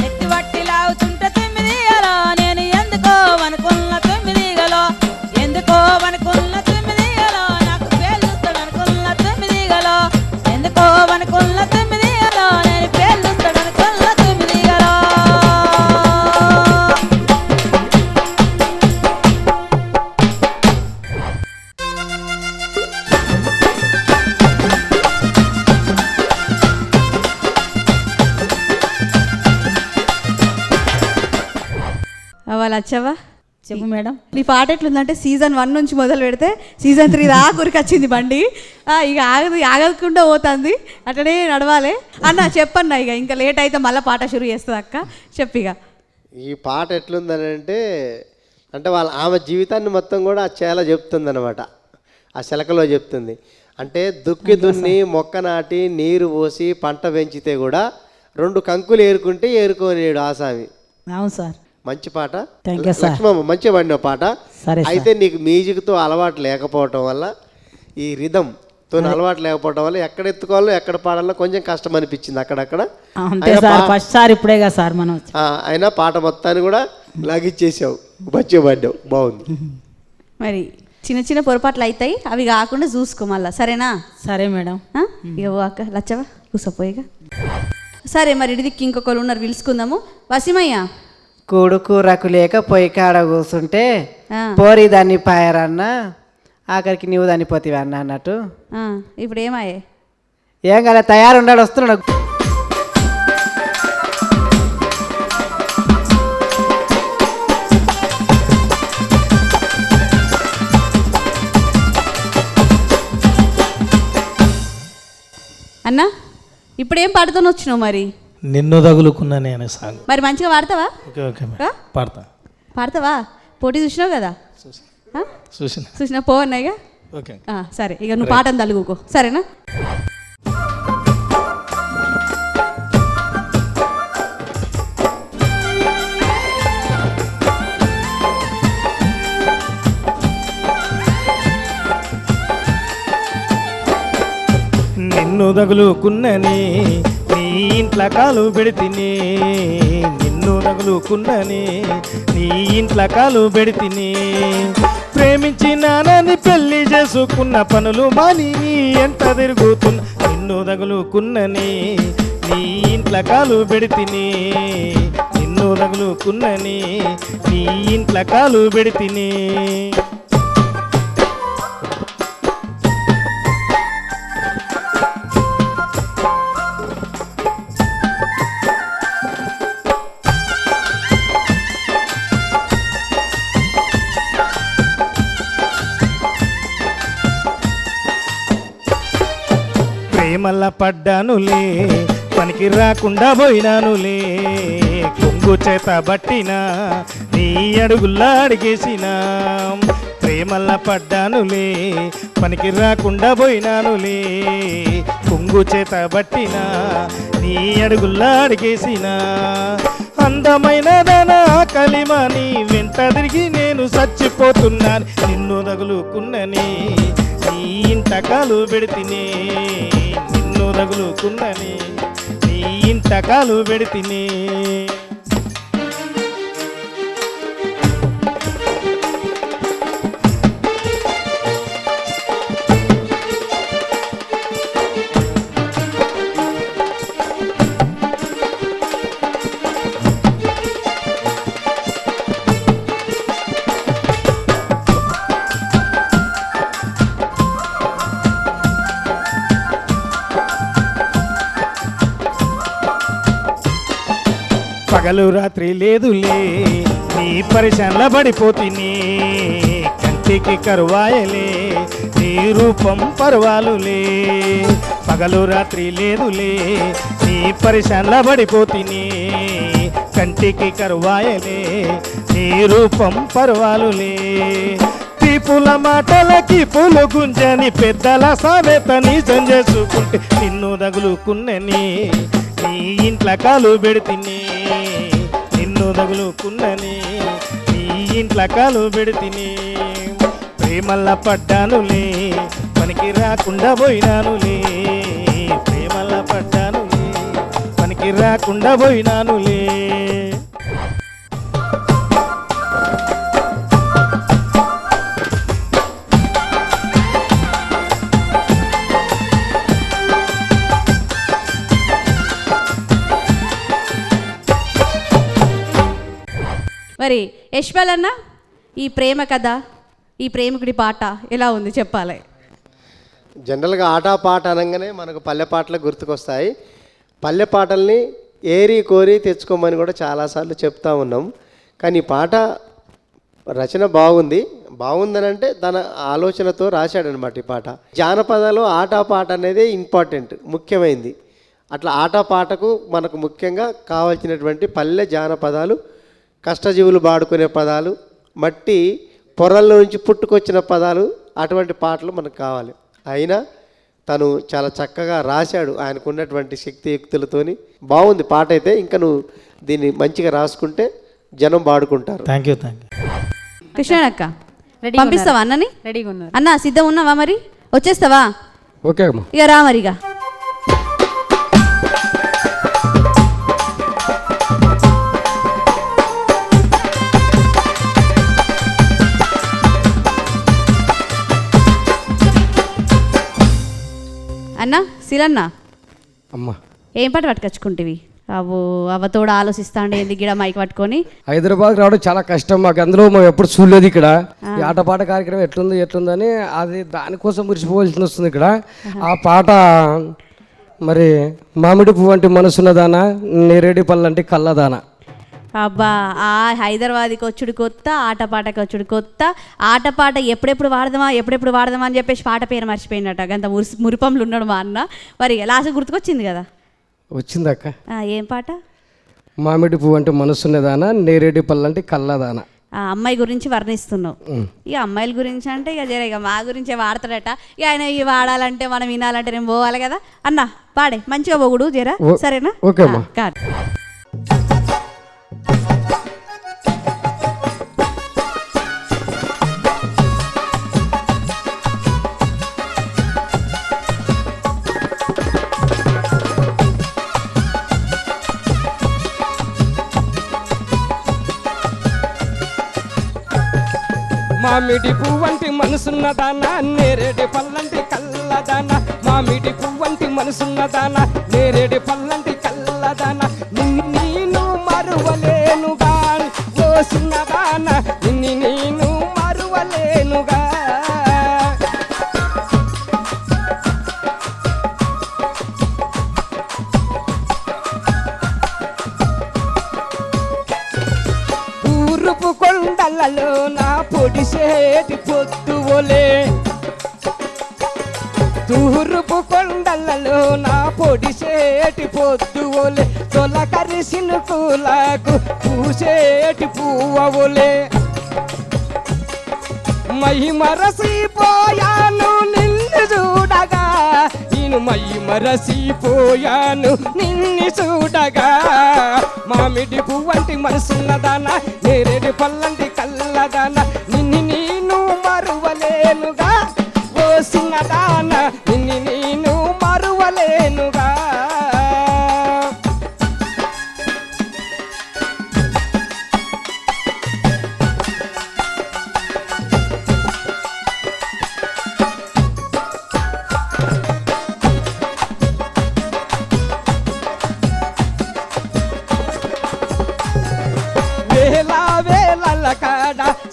నెత్తి బట్టి లాగుతుంటే 9 ఈగలు, నేను ఎందుకో అనుకున్న 9 ఈగలు. ఎందుకో అనుకున్న 9 ఈగలు, నాకు పేలుస్తాడు అనుకున్న 9 ఈగలు. ఎందుకో అనుకున్న 9 ఈగలు, నేను పేలుస్తాడు అనుకున్న 9 ఈగలు. అవ్వ లచ్చవా? చెప్పు మేడం. నీ పాట ఎట్లుందంటే సీజన్ 1 నుంచి మొదలు పెడితే సీజన్ 3 దాకా వచ్చింది బండి. ఇక ఆగకుండా పోతుంది, అట్లనే నడవాలి అన్న. చెప్పన్న ఇక ఇంకా లేట్ అయితే మళ్ళీ పాట షురు చేస్తుంది అక్క, చెప్పిక. ఈ పాట ఎట్లుందని అంటే ఆమె జీవితాన్ని మొత్తం కూడా ఆ చేల చెప్తుంది అనమాట, ఆ శలకలో చెప్తుంది. అంటే దుక్కి దున్ని మొక్క నాటి నీరు పోసి పంట పెంచితే కూడా 2 కంకులు ఏరుకుంటే ఏరుకోనేడు ఆసామి. అవును సార్. మంచి పాట. Thank you sir. లక్ష్మమ్మ మంచిగా పాడిన పాట. సరే సార్. అయితే నీకు మ్యూజిక్తో అలవాటు లేకపోవటం వల్ల, ఈ రిథంతో అలవాటు లేకపోవటం వల్ల ఎక్కడ ఎత్తుకోవాలో ఎక్కడ పాడాలో కొంచెం కష్టం అనిపించింది అక్కడక్కడ. అంతే సార్, ఫస్ట్ సార్ ఇప్పుడే కదా సార్ మనం వచ్చి. అయినా పాట మొత్తాన్ని కూడా లాగిచ్చేసావు, మంచిగా పాడావు, బాగుంది. మరి చిన్న చిన్న పొరపాట్లు అవుతాయి, అవి కాకుండా చూసుకో మళ్ళా, సరేనా? సరే మేడం. ఇవ్వ అక్క లచ్చవా కూసపోయిగా. సరే మరి ఇడిదిక్కి ఇంకొకరు ఉన్నారు, పిలుచుకుందాము. వసీమయ్య, కూడుకూరకు లేక పొయ్యి కాడ కూర్చుంటే ఆ. పోరి దాన్ని పాయరన్న, ఆఖరికి నీవు దాన్ని పోతివి అన్న అన్నట్టు. ఇప్పుడు ఏమాయే? ఏం కదా తయారు ఉండాడు, వస్తున్నాడు. అన్నా ఇప్పుడేం పాడుతూనే వచ్చినావు మరి? నిన్ను తగులుకున్నా నేను సాంగ్. మరి మంచిగా పాడతావా? ఓకే ఓకే ఆ? పాడతా. పాడతావా? పోటీ చూసినావు కదా? చూసిన. చూసినా పో అన్నాయిగా. ఓకే. సరే ఇక నువ్వు పాటను తలుగుకో, సరేనా? నిన్ను తగులుకున్నని నీ ఇంట్లో కాలు పెడితిని, నిన్ను తగులుకున్నని నీ ఇంట్లో కాలు పెడితిని, ప్రేమించినానని పెళ్లి చేసుకున్న పనులు మాని నీ ఎంట తిరుగుతున్న, నిన్ను తగులుకున్నని నీ ఇంట్లో కాలు పెడితిని, నిన్ను తగులుకున్నని నీ ఇంట్లో కాలు పెడితిని. ప్రేమల్ల పడ్డానులే, పనికి రాకుండా పోయినానులే, కొంగు చేత బట్టినా నీ అడుగుల్లా అడిగేసినా. ప్రేమల్ల పడ్డానులే, పనికి రాకుండా పోయినానులే, కొంగు చేత బట్టినా నీ అడుగుల్లా అడిగేసినా. అందమైన దన కలిమా నీ వెంట తిరిగి నేను చచ్చిపోతున్నాను, నిన్ను తగులుకున్నని నీ ఇంట కాలు పెడితిని, నిన్ను తగులుకున్నని నీ ఇంట కాలు పెడితిని. పగలు రాత్రి లేదులే నీ పరిశాన్ల పడిపోతిని, కంటికి కరువాయలే నీ రూపం పర్వాలులే. పగలు రాత్రి లేదులే నీ పరిశాన్ల పడిపోతిని, కంటికి కరువాయలే నీ రూపం పర్వాలులే. తీపుల మాటలకి పూలు గుంజని పెద్దల సామెత నిజం చేసుకుంటే, నిన్ను తగులుకున్నని నీ ఇంట్లో కాలు పెడితిని, నిన్ను తగులుకున్నని నీ ఇంట్లో కాలు పెడితిని. ప్రేమల్ల పడ్డానులే, పనికి రాకుండా పోయినానులే, ప్రేమల్ల పడ్డానులే, పనికి రాకుండా పోయినానులే. మరి యశ్వల్ అన్న, ఈ ప్రేమ కథ, ఈ ప్రేమికుడి పాట ఎలా ఉంది చెప్పాలి? జనరల్గా ఆట పాట అనగానే మనకు పల్లె పాటలు గుర్తుకొస్తాయి. పల్లె పాటల్ని ఏరి కోరి తెచ్చుకోమని కూడా చాలాసార్లు చెప్తా ఉన్నాం. కానీ ఈ పాట రచన బాగుందని అంటే తన ఆలోచనతో రాశాడనమాట ఈ పాట. జానపదాలు ఆట పాట అనేది ఇంపార్టెంట్, ముఖ్యమైనది. అట్లా ఆట పాటకు మనకు ముఖ్యంగా కావాల్సినటువంటి పల్లె జానపదాలు, కష్టజీవులు పాడుకునే పదాలు, మట్టి పొరల్లో నుంచి పుట్టుకొచ్చిన పదాలు, అటువంటి పాటలు మనకు కావాలి. అయినా తను చాలా చక్కగా రాశాడు ఆయనకు ఉన్నటువంటి శక్తియుక్తులతోని. బాగుంది పాట అయితే. ఇంకా నువ్వు దీన్ని మంచిగా రాసుకుంటే జనం పాడుకుంటారు. Thank you. కృష్ణక్క రెడీగా పంపిస్తావా అన్నని? రెడీగా ఉన్నారు. అన్న సిద్ధం ఉన్నావా మరి? వచ్చేస్తావా? ఓకే అమ్మా. ఇక రా మరిగా. అన్న శీలన్న అమ్మా, ఏం పాట పట్టుకొచ్చుకుంటేవి? అవ్వతోడు ఆలోచిస్తాండే ఎందుకు గిడ మైక్ పట్టుకొని. హైదరాబాద్ రావడం చాలా కష్టం మాకు. అందులో మేము ఎప్పుడు చూడలేదు ఇక్కడ. ఈ ఆటపాట కార్యక్రమం ఎట్లుందని అది దానికోసం మురిసిపోవాల్సి వస్తుంది ఇక్కడ. ఆ పాట మరి మామిడి పువ్వు అంటే మనసున్నదానా, నేరేడి పళ్ళంటే కళ్ళదానా. అబ్బా, ఆ హైదరాబాద్కి వచ్చుడు కొత్త, ఆటపాటకి వచ్చుడు కొత్త. ఆటపాట ఎప్పుడెప్పుడు వాడదామా అని చెప్పేసి పాట పేరు మర్చిపోయినట్ట. అంత మురిపంలు ఉన్నాడు మా అన్న. మరి లాస్ట్ గుర్తుకొచ్చింది కదా. వచ్చిందక్క. ఏం పాట? మామిడి పువ్వు అంటే మనసున్నదానా, నేరేడి పళ్ళంటే కళ్ళదానా. ఆ అమ్మాయి గురించి వర్ణిస్తున్నావు. ఇక అమ్మాయిల గురించి అంటే ఇక మా గురించే వాడతాడట. ఇక ఆయన ఇవి వాడాలంటే మనం వినాలంటే నేను పోవాలి కదా. అన్న పాడే మంచిగా పొగుడు జరా, సరేనా? ఓకే అమ్మా. కాదు మామిడి పువ్వంటి మనసున్నదానా, నేరేడి పళ్ళంటి కళ్ళదానా. మామిడి పువ్వంటి మనసున్నదానా, నేరేడి పళ్ళంటి కళ్ళదానా. నేను మరువలేనుగా ఓ చిన్నదానా, నేను మరువలేనుగా. తూర్పు కొండలలో నా పొడిసేటి పొద్దువలే, తూర్పు కొండలలో నా పొడిసేటి పొద్దువలే. తొలకరి సినుకులకు పూసేటి పువ్వులే. మై మరసిపోయాను నిన్ను చూడగా, నేను మై మరసిపోయాను నిన్ను చూడగా. మామిడి పువ్వంటి మనసున్నదానా, నేరేడి పళ్ళంటి కళ్ళదానా. నిన్ను నేను మరువలేనుగా ఓ సిన్నదానా, నిన్ను నేను మరువలేనుగా.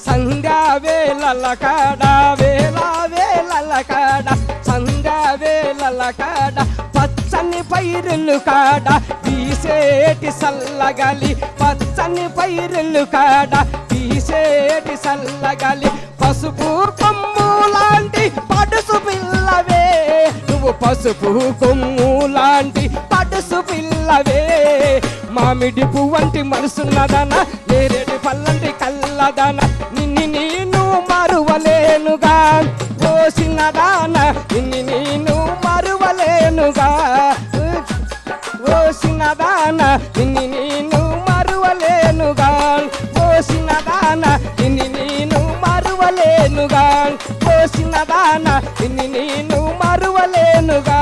సంధ్యా వేళల కాడ, వేళ వేళల కాడ, సంధ్యా వేళల కాడ. పచ్చని పైరులు కాడ వీసేటి సల్లగాలి, పచ్చని పైరులు కాడ వీసేటి సల్లగాలి. పసుపు కొమ్ము లాంటి పడుసు పిల్లవే, నువ్వు పసుపు కొమ్ము లాంటి పడుసు పిల్లవే. మామిడి పువ్వంటి మనసున్నదానా, నేరేడి పళ్ళంటి కళ్ళదానా. నిన్ను నేను మరువలేనుగా ఓ చిన్నదానా, నిన్ను నేను మరువలేనుగా ఓ చిన్నదానా, నిన్ను నేను మరువలేనుగా ఓ చిన్నదానా, నిన్ను నేను మరువలేనుగా ఓ చిన్నదానా, నిన్ను నేను మరువలేనుగా.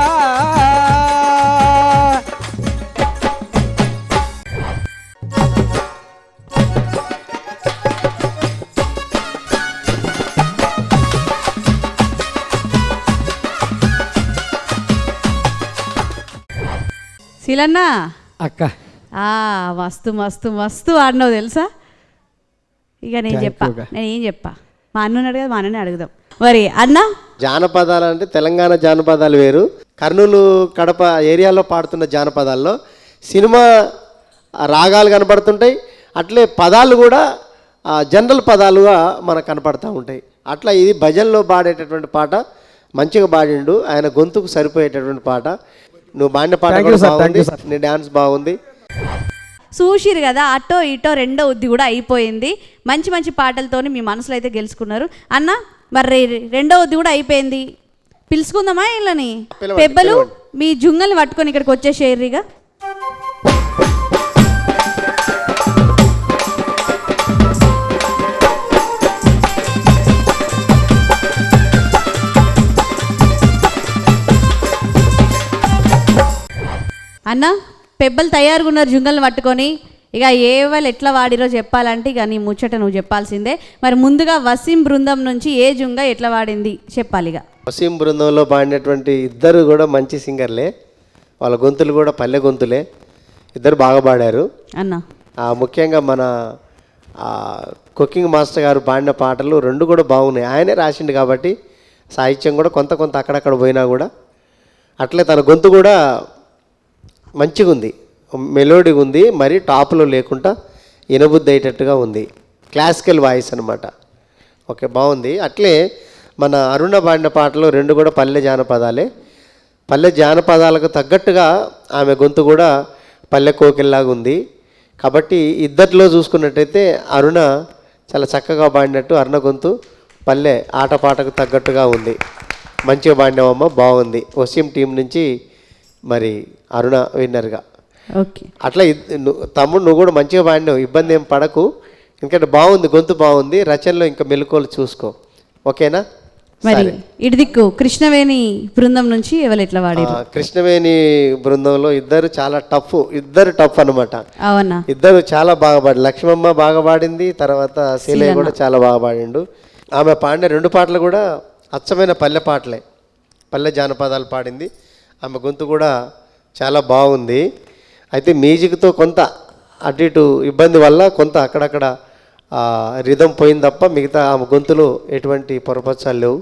శీలన్న అక్క, మస్తు మస్తు మస్తు ఆడినావు తెలుసా. ఇక నేను ఏం చెప్పా మా అన్నని కదా, మా అన్నని అడుగుదాం. మరి అన్న జానపదాలు అంటే తెలంగాణ జానపదాలు వేరు, కర్నూలు కడప ఏరియాలో పాడుతున్న జానపదాల్లో సినిమా రాగాలు కనపడుతుంటాయి. అట్లే పదాలు కూడా జనరల్ పదాలుగా మనకు కనపడుతూ ఉంటాయి. అట్లా ఇది భజనలో పాడేటటువంటి పాట మంచిగా పాడిండు. ఆయన గొంతుకు సరిపోయేటటువంటి పాట. నువ్వు పాడిన పాట బాగుంది, నీ డ్యాన్స్ బాగుంది. చూసిరు కదా, అటో ఇటో రెండో ఉద్ది కూడా అయిపోయింది. మంచి మంచి పాటలతోని మీ మనసులో అయితే గెలుచుకున్నారు అన్న. మరి రెండో ఉద్ది కూడా అయిపోయింది. పిలుచుకుందామా వీళ్ళని? పిలవండి, పెబ్బలు పిలవండి. మీ జుంగల్ని పట్టుకొని ఇక్కడికి వచ్చేసేయర్రిగా. అన్న పెబ్బలు తయారుగా ఉన్నారు జుంగల్ని పట్టుకొని. ఇక ఏ వాళ్ళు ఎట్లా వాడిరో చెప్పాలంటే ఇక నీ ముచ్చట నువ్వు చెప్పాల్సిందే. మరి ముందుగా వసీం బృందం నుంచి ఏ జుంగ ఎట్లా వాడింది చెప్పాలి. ఇక వసీం బృందంలో పాడినటువంటి ఇద్దరు కూడా మంచి సింగర్లే, వాళ్ళ గొంతులు కూడా పల్లె గొంతులే, ఇద్దరు బాగా పాడారు అన్న. ముఖ్యంగా మన కుకింగ్ మాస్టర్ గారు పాడిన పాటలు రెండు కూడా బాగున్నాయి. ఆయనే రాసిండు కాబట్టి సాహిత్యం కూడా కొంత కొంత అక్కడక్కడ పోయినా కూడా అట్లే తన గొంతు కూడా మంచిగా ఉంది, మెలోడీ ఉంది, మరీ టాప్లో లేకుండా వినబుద్ధి అయ్యేటట్టుగా ఉంది. క్లాసికల్ వాయిస్ అనమాట. ఓకే, బాగుంది. అట్లే మన అరుణ పాడిన పాటలు రెండు కూడా పల్లె జానపదాలే. పల్లె జానపదాలకు తగ్గట్టుగా ఆమె గొంతు కూడా పల్లె కోకిల్లాగా ఉంది. కాబట్టి ఇద్దరిలో చూసుకున్నట్టయితే అరుణ చాలా చక్కగా పాడినట్టు, అరుణ గొంతు పల్లె ఆటపాటకు తగ్గట్టుగా ఉంది. మంచిగా పాడినావమ్మ, బాగుంది. వసీం టీం నుంచి మరి అరుణ విన్నర్గా. ఓకే, అట్లా తమ్ముడు నువ్వు కూడా మంచిగా పాడినావు, ఇబ్బంది ఏం పడకు. ఎందుకంటే బాగుంది, గొంతు బాగుంది. రచనలో ఇంకా మెలకువలు చూసుకో. ఓకేనా? మరి ఇటు దిక్కు కృష్ణవేణి బృందం నుంచి ఎవరు ఎట్లా వాడారు? కృష్ణవేణి బృందంలో ఇద్దరు చాలా టఫ్ అనమాట. అవునా? ఇద్దరు చాలా బాగా పాడి, లక్ష్మమ్మ బాగా పాడింది, తర్వాత శీలయ్య కూడా చాలా బాగా పాడిండు. ఆమె పాడిన రెండు పాటలు కూడా అచ్చమైన పల్లె పాటలే, పల్లె జానపదాలు పాడింది. ఆమె గొంతు కూడా చాలా బాగుంది. అయితే మ్యూజిక్తో కొంత అటు ఇటు ఇబ్బంది వల్ల కొంత అక్కడక్కడ రిధం పోయింది తప్ప మిగతా ఆమె గొంతులో ఎటువంటి పొరపచ్చాలు లేవు,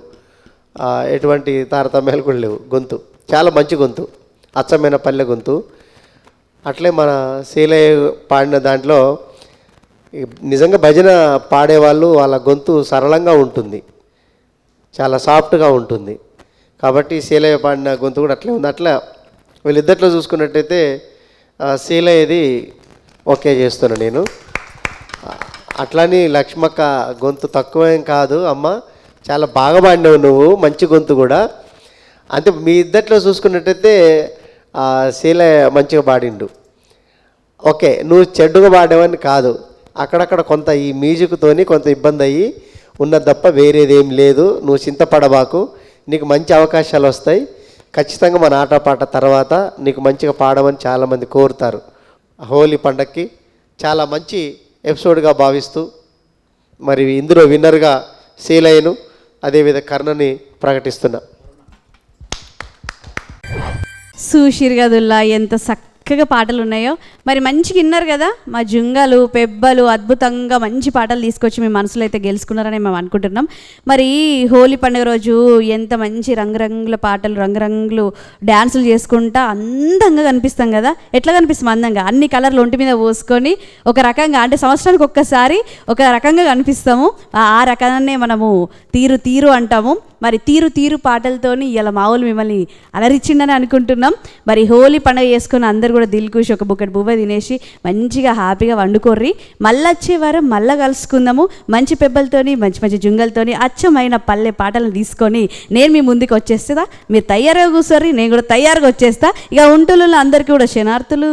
ఎటువంటి తారతమ్యాలు కూడా లేవు. గొంతు చాలా మంచి గొంతు, అచ్చమైన పల్లె గొంతు. అట్లే మన శీలయ్య పాడిన దాంట్లో నిజంగా భజన పాడేవాళ్ళు వాళ్ళ గొంతు సరళంగా ఉంటుంది, చాలా సాఫ్ట్గా ఉంటుంది. కాబట్టి శీలయ్య పాడిన గొంతు కూడా అట్లే ఉంది. అట్లా వీళ్ళిద్దరిలో చూసుకున్నట్టయితే శీలయ్యది ఓకే చేస్తున్నా నేను. అట్లని లక్ష్మక్క గొంతు తక్కువేం కాదు అమ్మ, చాలా బాగా పాడినావు నువ్వు, మంచి గొంతు కూడా. అంటే మీ ఇద్దరిలో చూసుకున్నట్టయితే శీలయ్య మంచిగా పాడిండు. ఓకే, నువ్వు చెడ్డుగా పాడావని కాదు, అక్కడక్కడ కొంత ఈ మ్యూజిక్తోని కొంత ఇబ్బంది అయ్యి ఉన్నది తప్ప వేరేదేం లేదు. నువ్వు చింతపడబాకు, నీకు మంచి అవకాశాలు వస్తాయి. ఖచ్చితంగా మన ఆటపాట తర్వాత నీకు మంచిగా పాడమని చాలామంది కోరుతారు. హోలీ పండగకి చాలా మంచి ఎపిసోడ్గా భావిస్తూ మరి ఇందులో విన్నర్గా శీలయ్యను అదేవిధంగా కర్ణని ప్రకటిస్తున్నా. సుశీర్గదుల్లా ఎంత చక్కగా పాటలు ఉన్నాయో. మరి మంచిగా విన్నారు కదా, మా జుంగలు పెబ్బలు అద్భుతంగా మంచి పాటలు తీసుకొచ్చి మీ మనసులో అయితే గెలుచుకున్నారని మేము అనుకుంటున్నాం. మరి హోలీ పండుగ రోజు ఎంత మంచి రంగురంగుల పాటలు, రంగురంగులు డ్యాన్సులు చేసుకుంటా అందంగా కనిపిస్తాం కదా. ఎట్లా కనిపిస్తాం అందంగా? అన్ని కలర్లు ఒంటి మీద పోసుకొని ఒక రకంగా, అంటే సంవత్సరానికి ఒక్కసారి ఒక రకంగా కనిపిస్తాము. ఆ రకాన్నే మనము తీరు తీరు అంటాము. మరి తీరు తీరు పాటలతోని ఇలా మావులు మిమ్మల్ని అలరిచ్చిండని అనుకుంటున్నాం. మరి హోలీ పండుగ చేసుకుని అందరు కూడా దిల్కుష్ ఒక బుక్కటి బువ్వ తినేసి మంచిగా హ్యాపీగా వండుకోర్రి. మళ్ళీ వచ్చే వారం మళ్ళీ కలుసుకుందాము మంచి పెబ్బలతోని, మంచి మంచి జుంగలతోని, అచ్చమైన పల్లె పాటలను తీసుకొని నేను మీ ముందుకు వచ్చేస్తా. మీరు తయారుగా కూర్చోర్రి, నేను కూడా తయారుగా వచ్చేస్తా. ఇక ఉంటులు అందరికీ కూడా శనార్థులు.